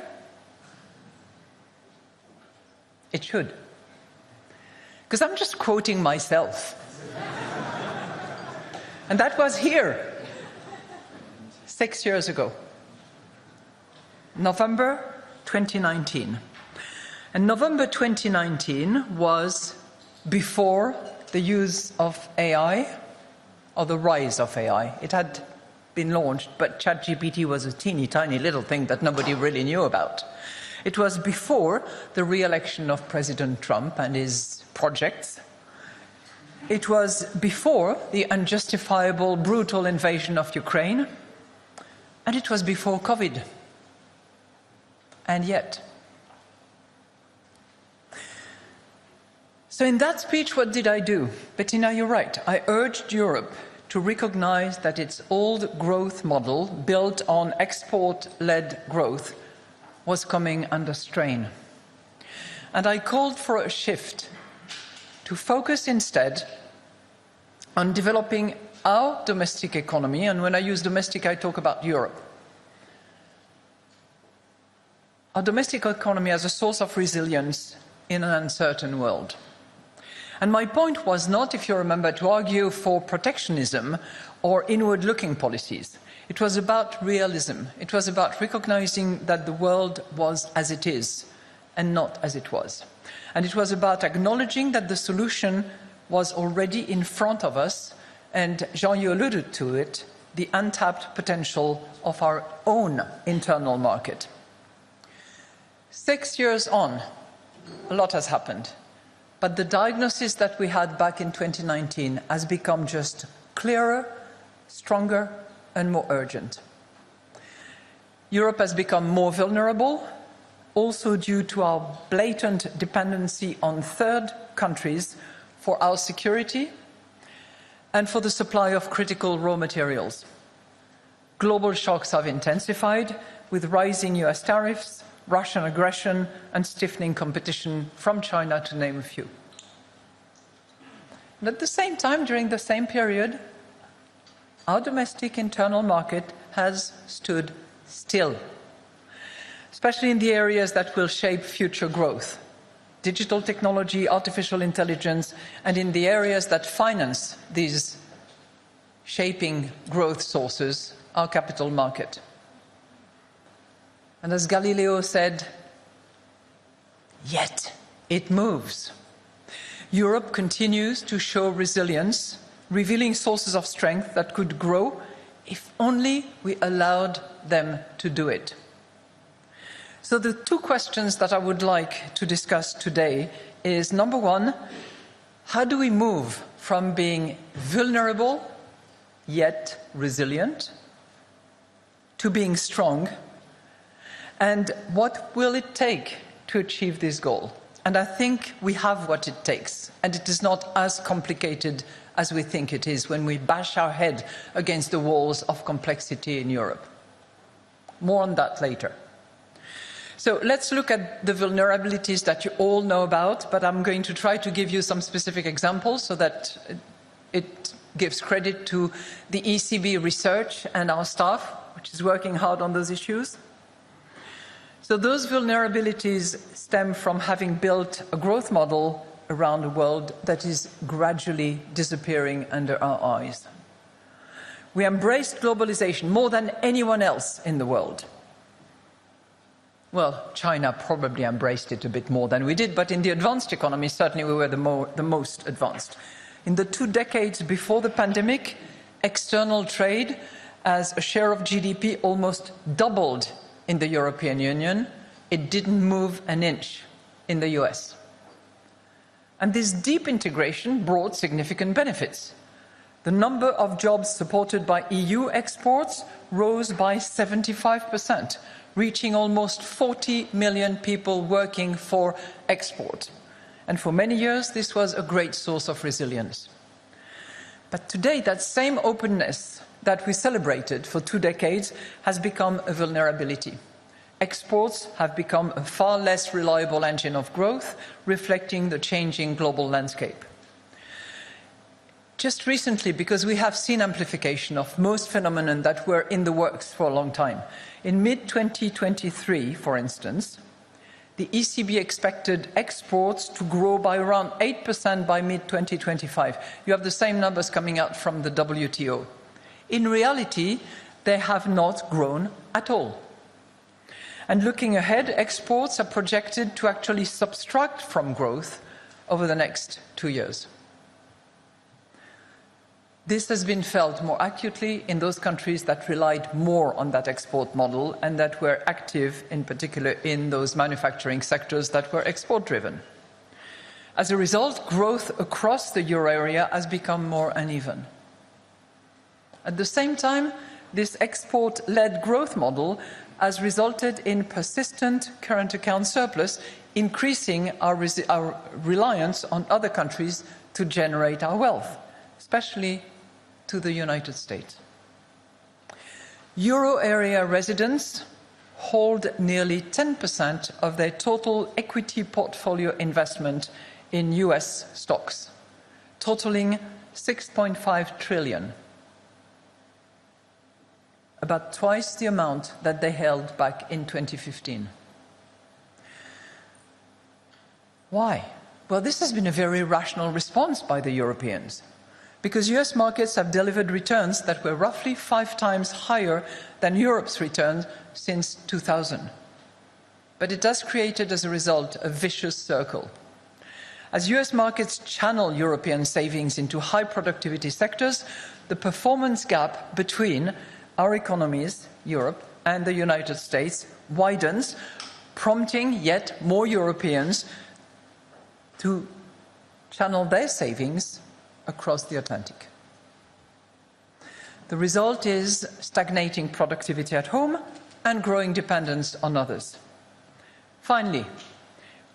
It should. Because I'm just quoting myself. And that was here 6 years ago, November 2019. And November 2019 was before the use of AI, or the rise of AI. It had been launched, but ChatGPT was a teeny tiny little thing that nobody really knew about. It was before the re-election of President Trump and his projects. It was before the unjustifiable, brutal invasion of Ukraine. And it was before COVID. And yet. So in that speech, what did I do? Bettina, you're right. I urged Europe to recognize that its old growth model, built on export-led growth, was coming under strain. And I called for a shift to focus instead on developing our domestic economy, and when I use domestic, I talk about Europe. Our domestic economy as a source of resilience in an uncertain world. And my point was not, if you remember, to argue for protectionism or inward-looking policies. It was about realism. It was about recognizing that the world was as it is and not as it was. And it was about acknowledging that the solution was already in front of us. And Jean, you alluded to it, the untapped potential of our own internal market. 6 years on, a lot has happened. But the diagnosis that we had back in 2019 has become just clearer, stronger, and more urgent. Europe has become more vulnerable, also due to our blatant dependency on third countries for our security and for the supply of critical raw materials. Global shocks have intensified with rising US tariffs, Russian aggression, and stiffening competition from China, to name a few. And at the same time, during the same period, our domestic internal market has stood still, especially in the areas that will shape future growth: digital technology, artificial intelligence, and in the areas that finance these shaping growth sources, our capital market. And as Galileo said, yet it moves. Europe continues to show resilience, revealing sources of strength that could grow if only we allowed them to do it. So the two questions that I would like to discuss today is, number one, how do we move from being vulnerable yet resilient to being strong? And what will it take to achieve this goal? And I think we have what it takes, and it is not as complicated as we think it is when we bash our head against the walls of complexity in Europe. More on that later. So let's look at the vulnerabilities that you all know about, but I'm going to try to give you some specific examples so that it gives credit to the ECB research and our staff, which is working hard on those issues. So those vulnerabilities stem from having built a growth model around the world that is gradually disappearing under our eyes. We embraced globalization more than anyone else in the world. Well, China probably embraced it a bit more than we did, but in the advanced economy, certainly we were the most advanced. In the 2 decades before the pandemic, external trade as a share of GDP almost doubled in the European Union. It didn't move an inch in the US. And this deep integration brought significant benefits. The number of jobs supported by EU exports rose by 75%, reaching almost 40 million people working for export. And for many years, this was a great source of resilience. But today, that same openness that we celebrated for 2 decades has become a vulnerability. Exports have become a far less reliable engine of growth, reflecting the changing global landscape. Just recently, because we have seen amplification of most phenomena that were in the works for a long time. In mid-2023, for instance, the ECB expected exports to grow by around 8% by mid-2025. You have the same numbers coming out from the WTO. In reality, they have not grown at all. And looking ahead, exports are projected to actually subtract from growth over the next 2 years. This has been felt more acutely in those countries that relied more on that export model and that were active, in particular, in those manufacturing sectors that were export-driven. As a result, growth across the euro area has become more uneven. At the same time, this export-led growth model has resulted in persistent current account surplus, increasing our reliance on other countries to generate our wealth, especially to the United States. Euro area residents hold nearly 10% of their total equity portfolio investment in US stocks, totaling $6.5 trillion. About twice the amount that they held back in 2015. Why? Well, this has been a very rational response by the Europeans, because US markets have delivered returns that were roughly 5 times higher than Europe's returns since 2000. But it has created, as a result, a vicious circle. As US markets channel European savings into high productivity sectors, the performance gap between our economies, Europe and the United States, widens, prompting yet more Europeans to channel their savings across the Atlantic. The result is stagnating productivity at home and growing dependence on others. Finally,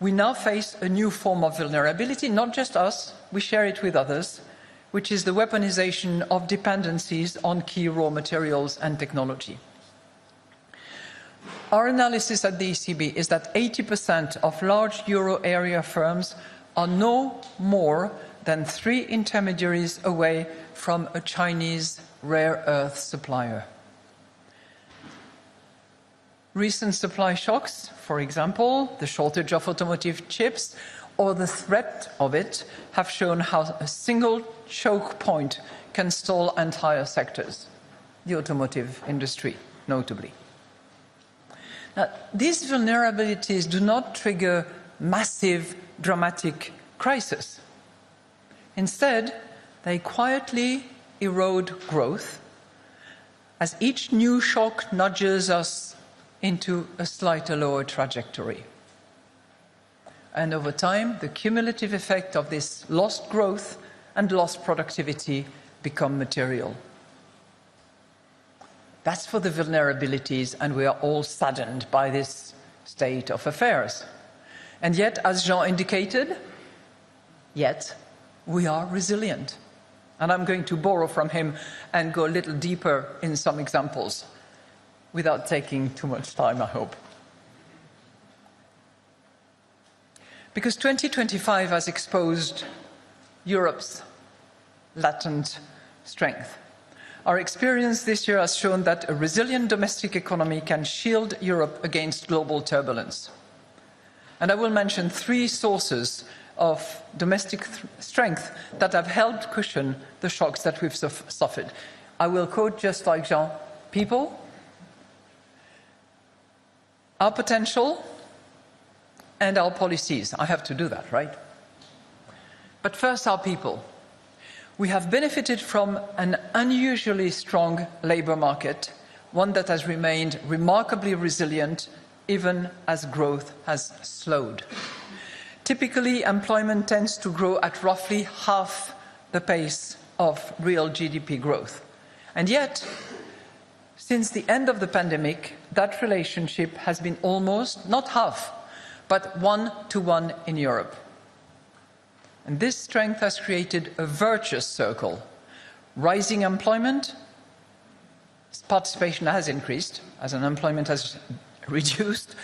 we now face a new form of vulnerability, not just us, we share it with others, which is the weaponization of dependencies on key raw materials and technology. Our analysis at the ECB is that 80% of large euro area firms are no more than 3 intermediaries away from a Chinese rare earth supplier. Recent supply shocks, for example, the shortage of automotive chips or the threat of it, have shown how a single choke point can stall entire sectors, the automotive industry notably. Now, these vulnerabilities do not trigger massive, dramatic crisis. Instead, they quietly erode growth as each new shock nudges us into a slightly lower trajectory. And over time, the cumulative effect of this lost growth and lost productivity become material. That's for the vulnerabilities, and we are all saddened by this state of affairs. And yet, as Jean indicated, we are resilient. And I'm going to borrow from him and go a little deeper in some examples, without taking too much time, I hope. Because 2025 has exposed Europe's latent strength. Our experience this year has shown that a resilient domestic economy can shield Europe against global turbulence. And I will mention three sources of domestic strength that have helped cushion the shocks that we've suffered. I will quote, just like Jean, people, our potential, and our policies. I have to do that, right? But first, our people. We have benefited from an unusually strong labour market, one that has remained remarkably resilient even as growth has slowed. Typically, employment tends to grow at roughly half the pace of real GDP growth. And yet, since the end of the pandemic, that relationship has been almost, not half, but 1-to-1 in Europe. And this strength has created a virtuous circle. Rising employment, participation has increased as unemployment has reduced,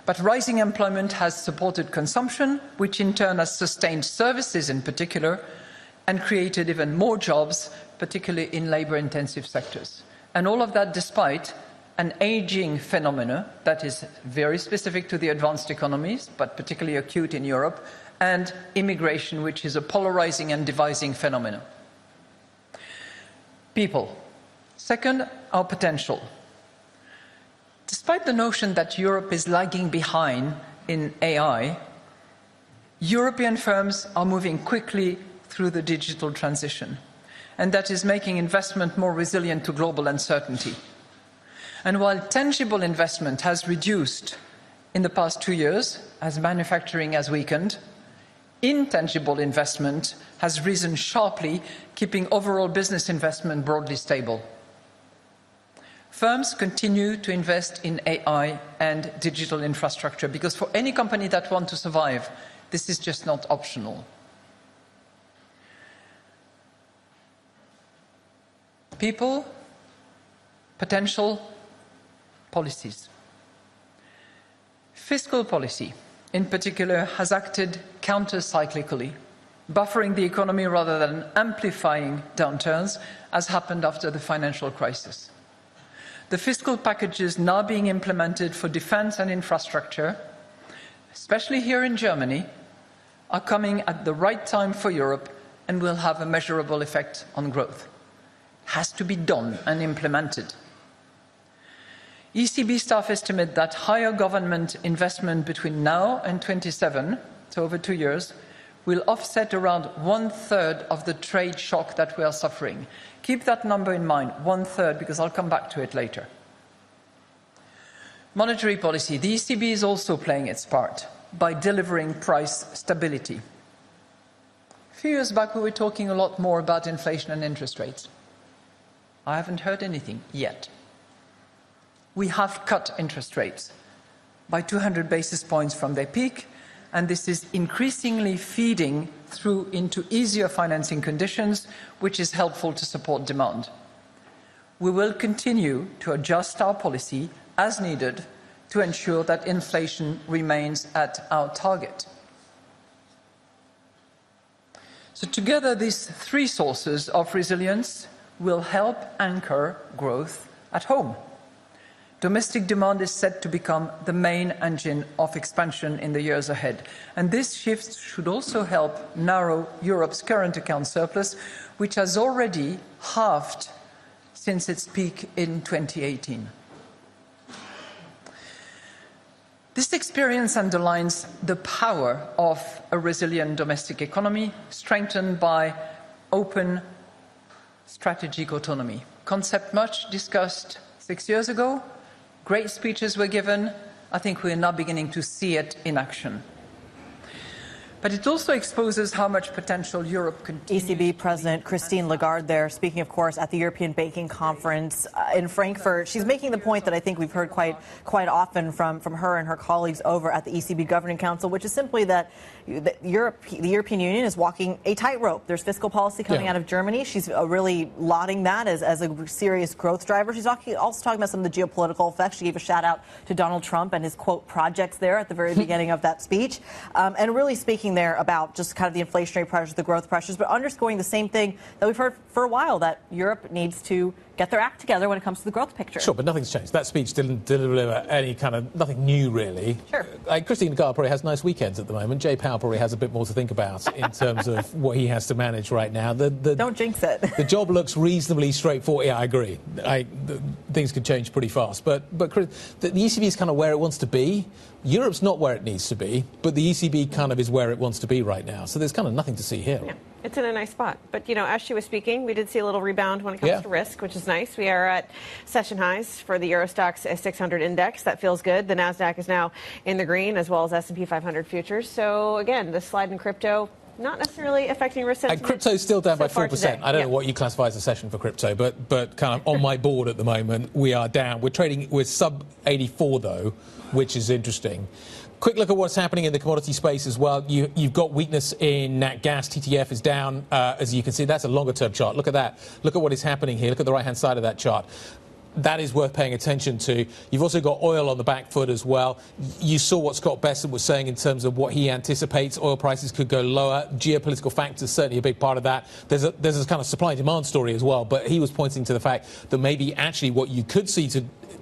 but rising employment has supported consumption, which in turn has sustained services in particular, and created even more jobs, particularly in labour-intensive sectors. And all of that despite an aging phenomenon that is very specific to the advanced economies, but particularly acute in Europe, and immigration, which is a polarizing and dividing phenomenon. People. Second, our potential. Despite the notion that Europe is lagging behind in AI, European firms are moving quickly through the digital transition, and that is making investment more resilient to global uncertainty. And while tangible investment has reduced in the past 2 years, as manufacturing has weakened, intangible investment has risen sharply, keeping overall business investment broadly stable. Firms continue to invest in AI and digital infrastructure because for any company that wants to survive, this is just not optional. People, potential, policies. Fiscal policy, in particular, has acted counter-cyclically, buffering the economy rather than amplifying downturns, as happened after the financial crisis. The fiscal packages now being implemented for defense and infrastructure, especially here in Germany, are coming at the right time for Europe and will have a measurable effect on growth. Has to be done and implemented. ECB staff estimate that higher government investment between now and 27, so over 2 years, will offset around 1/3 of the trade shock that we are suffering. Keep that number in mind, 1/3, because I'll come back to it later. Monetary policy. The ECB is also playing its part by delivering price stability. A few years back, we were talking a lot more about inflation and interest rates. I haven't heard anything yet. We have cut interest rates by 200 basis points from their peak, and this is increasingly feeding through into easier financing conditions, which is helpful to support demand. We will continue to adjust our policy as needed to ensure that inflation remains at our target. So together, these three sources of resilience will help anchor growth at home. Domestic demand is set to become the main engine of expansion in the years ahead. And this shift should also help narrow Europe's current account surplus, which has already halved since its peak in 2018. This experience underlines the power of a resilient domestic economy, strengthened by open strategic autonomy. Concept much discussed 6 years ago. Great speeches were given. I think we are now beginning to see it in action. But it also exposes how much potential Europe continues. ECB President Christine Lagarde there, speaking, of course, at the European Banking Conference in Frankfurt. She's making the point that I think we've heard quite often from her and her colleagues over at the ECB Governing Council, which is simply that the European Union is walking a tightrope. There's fiscal policy coming out of Germany. She's really lauding that as a serious growth driver. She's also talking about some of the geopolitical effects. She gave a shout out to Donald Trump and his, quote, projects there at the very beginning of that speech. And really speaking there about just kind of the inflationary pressures, the growth pressures, but underscoring the same thing that we've heard for a while, that Europe needs to get their act together when it comes to the growth picture. Sure, but nothing's changed. That speech didn't deliver any kind of, nothing new really. Sure. Christine Lagarde probably has nice weekends at the moment. Jay Powell probably has a bit more to think about in terms of what he has to manage right now. Don't jinx it. The job looks reasonably straightforward. Yeah, I agree. Things could change pretty fast. But Chris, the ECB is kind of where it wants to be. Europe's not where it needs to be, but the ECB kind of is where it wants to be right now. So there's kind of nothing to see here. Yeah, it's in a nice spot. But, you know, as she was speaking, we did see a little rebound when it comes to risk, which is nice. We are at session highs for the Stoxx 600 index. That feels good. The NASDAQ is now in the green, as well as S&P 500 futures. So, again, the slide in crypto, not necessarily affecting risk sentiment. And crypto's still down by 4%. Today. I don't know what you classify as a session for crypto, but kind of on my board at the moment, we are down. We're trading with sub 84 though, which is interesting. Quick look at what's happening in the commodity space as well. You've got weakness in nat gas. TTF is down, as you can see. That's a longer-term chart. Look at that. Look at what is happening here. Look at the right-hand side of that chart. That is worth paying attention to. You've also got oil on the back foot as well. You saw what Scott Bessent was saying in terms of what he anticipates. Oil prices could go lower. Geopolitical factors certainly a big part of that. There's a kind of supply and demand story as well. But he was pointing to the fact that maybe actually what you could see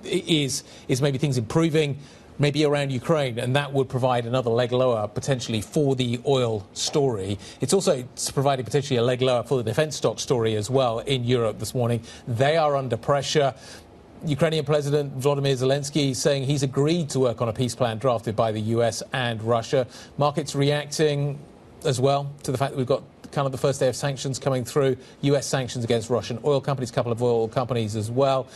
is maybe things improving, maybe around Ukraine, and that would provide another leg lower potentially for the oil story. It's also providing potentially a leg lower for the defense stock story as well in Europe this morning. They are under pressure. Ukrainian President Volodymyr Zelenskiy saying he's agreed to work on a peace plan drafted by the US and Russia. Markets reacting as well to the fact that we've got kind of the first day of sanctions coming through, US sanctions against Russian oil companies, a couple of oil companies as well.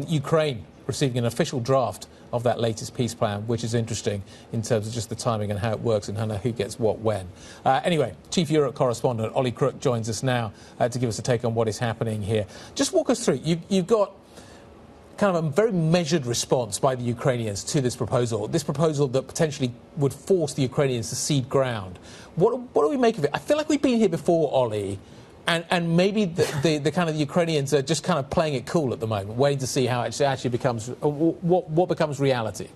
Ukraine receiving an official draft of that latest peace plan, which is interesting in terms of just the timing and how it works and who gets what when. Anyway, Chief Europe Correspondent Ollie Crook joins us now to give us a take on what is happening here. Just walk us through. You've got kind of a very measured response by the Ukrainians to this proposal that potentially would force the Ukrainians to cede ground. What do we make of it? I feel like we've been here before, Ollie. And maybe the kind of the Ukrainians are just kind of playing it cool at the moment, waiting to see how it actually becomes, what becomes reality.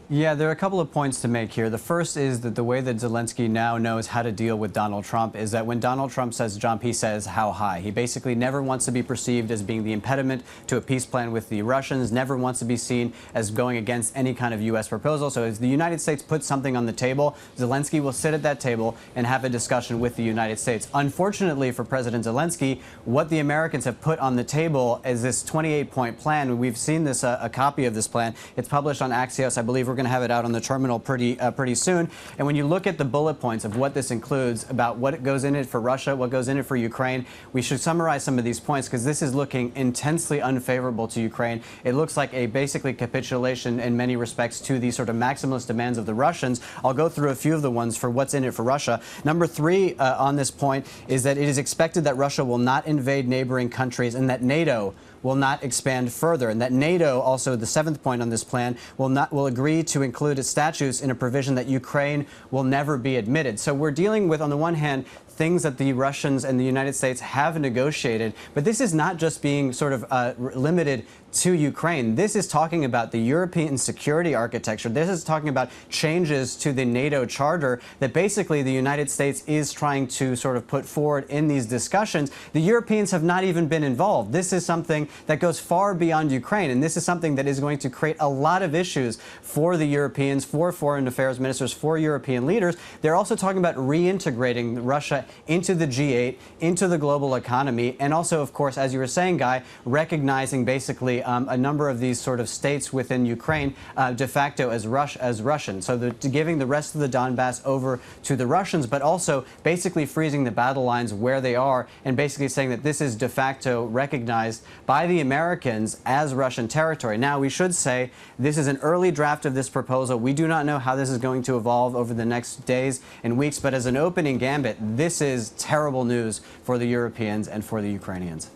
Yeah, there are a couple of points to make here. The first is that the way that Zelensky now knows how to deal with Donald Trump is that when Donald Trump says jump, he says how high. He basically never wants to be perceived as being the impediment to a peace plan with the Russians, never wants to be seen as going against any kind of U.S. proposal. So as the United States puts something on the table, Zelensky will sit at that table and have a discussion with the United States. Unfortunately for President Zelensky, what the Americans have put on the table is this 28-point plan. We've seen this, a copy of this plan. It's published on Axios. I believe we're going to have it out on the terminal pretty soon. And when you look at the bullet points of what this includes, about what goes in it for Russia, what goes in it for Ukraine, we should summarize some of these points because this is looking intensely unfavorable to Ukraine. It looks like a basically capitulation in many respects to the sort of maximalist demands of the Russians. I'll go through a few of the ones for what's in it for Russia. Number 3 on this point is that it is expected that Russia will not invade neighboring countries and that NATO will not expand further, and that NATO, also the 7th point on this plan, will agree to include statutes in a provision that Ukraine will never be admitted. So we're dealing with, on the one hand, things that the Russians and the United States have negotiated, but this is not just being sort of limited to Ukraine. This is talking about the European security architecture. This is talking about changes to the NATO charter that basically the United States is trying to sort of put forward in these discussions. The Europeans have not even been involved. This is something that goes far beyond Ukraine, and this is something that is going to create a lot of issues for the Europeans, for foreign affairs ministers, for European leaders. They're also talking about reintegrating Russia into the G8, into the global economy, and also, of course, as you were saying, Guy, recognizing basically a number of these sort of states within Ukraine de facto as Russian. So giving the rest of the Donbass over to the Russians, but also basically freezing the battle lines where they are and basically saying that this is de facto recognized by the Americans as Russian territory. Now, we should say this is an early draft of this proposal. We do not know how this is going to evolve over the next days and weeks, but as an opening gambit, this is terrible news for the Europeans and for the Ukrainians.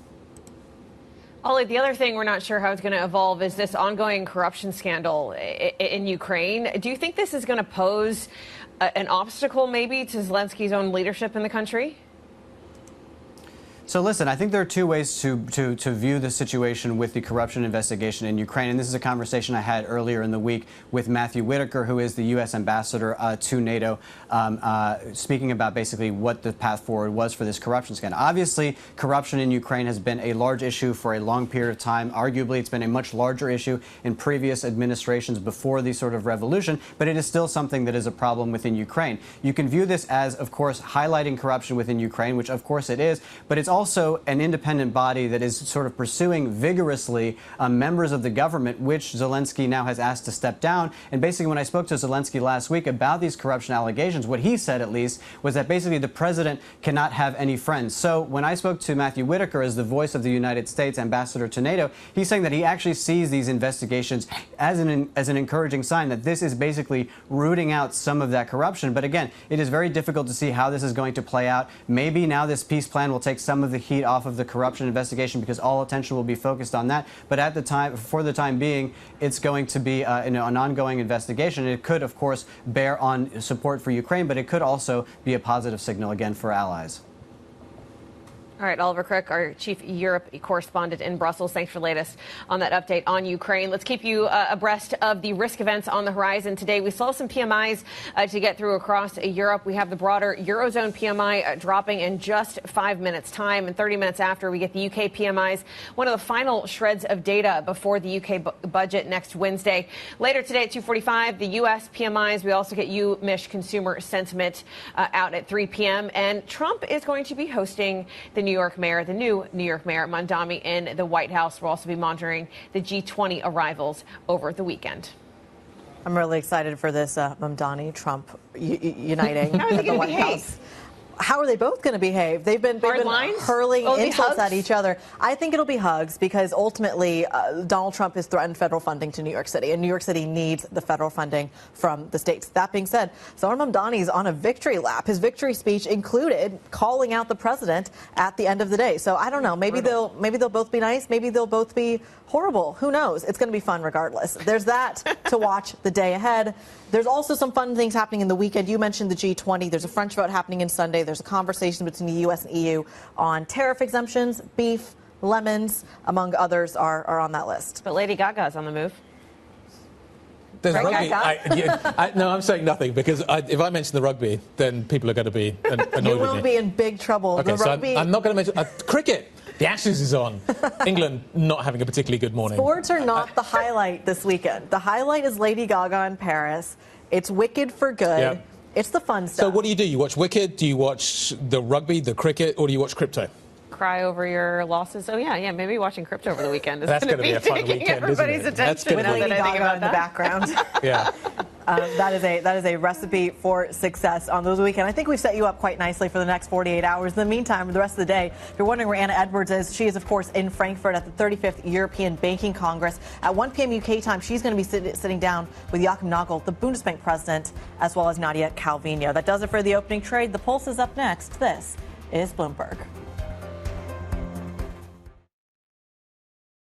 Ollie, the other thing we're not sure how it's going to evolve is this ongoing corruption scandal in Ukraine. Do you think this is going to pose an obstacle maybe to Zelenskyy's own leadership in the country? So listen, I think there are two ways to view the situation with the corruption investigation in Ukraine. And this is a conversation I had earlier in the week with Matthew Whitaker, who is the U.S. ambassador to NATO, speaking about basically what the path forward was for this corruption scandal. Obviously, corruption in Ukraine has been a large issue for a long period of time. Arguably, it's been a much larger issue in previous administrations before the sort of revolution, but it is still something that is a problem within Ukraine. You can view this as, of course, highlighting corruption within Ukraine, which of course it is, but it's also an independent body that is sort of pursuing vigorously members of the government, which Zelensky now has asked to step down. And basically, when I spoke to Zelensky last week about these corruption allegations, what he said at least was that basically the president cannot have any friends. So when I spoke to Matthew Whitaker as the voice of the United States ambassador to NATO, he's saying that he actually sees these investigations as an encouraging sign that this is basically rooting out some of that corruption. But again, it is very difficult to see how this is going to play out. Maybe now this peace plan will take some of the heat off of the corruption investigation because all attention will be focused on that. But at the time, for the time being, it's going to be an ongoing investigation. It could, of course, bear on support for Ukraine, but it could also be a positive signal again for allies. All right, Oliver Crick, our chief Europe correspondent in Brussels. Thanks for the latest on that update on Ukraine. Let's keep you abreast of the risk events on the horizon today. We saw some PMIs to get through across Europe. We have the broader Eurozone PMI dropping in just 5 minutes time, and 30 minutes after we get the UK PMIs, one of the final shreds of data before the UK budget next Wednesday. Later today at 2:45, the US PMIs. We also get UMich consumer sentiment out at 3 p.m. And Trump is going to be hosting the new York mayor Mamdani in the White House. We'll also be monitoring the G20 arrivals over the weekend. I'm really excited for this Mamdani Trump uniting at the White House. How are they both going to behave? They've been hurling insults at each other. I think it'll be hugs because ultimately Donald Trump has threatened federal funding to New York City, and New York City needs the federal funding from the states. That being said, Zohran Mamdani's on a victory lap. His victory speech included calling out the president at the end of the day. So I don't know. Maybe they'll both be nice. Maybe they'll both be horrible. Who knows? It's going to be fun regardless. There's that to watch the day ahead. There's also some fun things happening in the weekend. You mentioned the G20. There's a French vote happening in Sunday. There's a conversation between the U.S. and EU on tariff exemptions, beef, lemons, among others, are on that list. But Lady Gaga's on the move. There's rugby. No, I'm saying nothing because if I mention the rugby, then people are going to be annoyed with me. You will be in big trouble. Okay, so I'm not going to mention cricket. The Ashes is on. England not having a particularly good morning. Sports are not the highlight this weekend. The highlight is Lady Gaga in Paris. It's Wicked for good. Yep. It's the fun stuff. So what do? You watch Wicked? Do you watch the rugby, the cricket, or do you watch crypto? Cry over your losses. Oh yeah, maybe watching crypto over the weekend is going to be a fun weekend, everybody's attention. That's going to be Lady Gaga in the background. Yeah. That is a recipe for success on those weekend. I think we've set you up quite nicely for the next 48 hours. In the meantime, the rest of the day, if you're wondering where Anna Edwards is, she is, of course, in Frankfurt at the 35th European Banking Congress. At 1 p.m. UK time, she's going to be sitting down with Joachim Nagel, the Bundesbank president, as well as Nadia Calvino. That does it for the opening trade. The Pulse is up next. This is Bloomberg.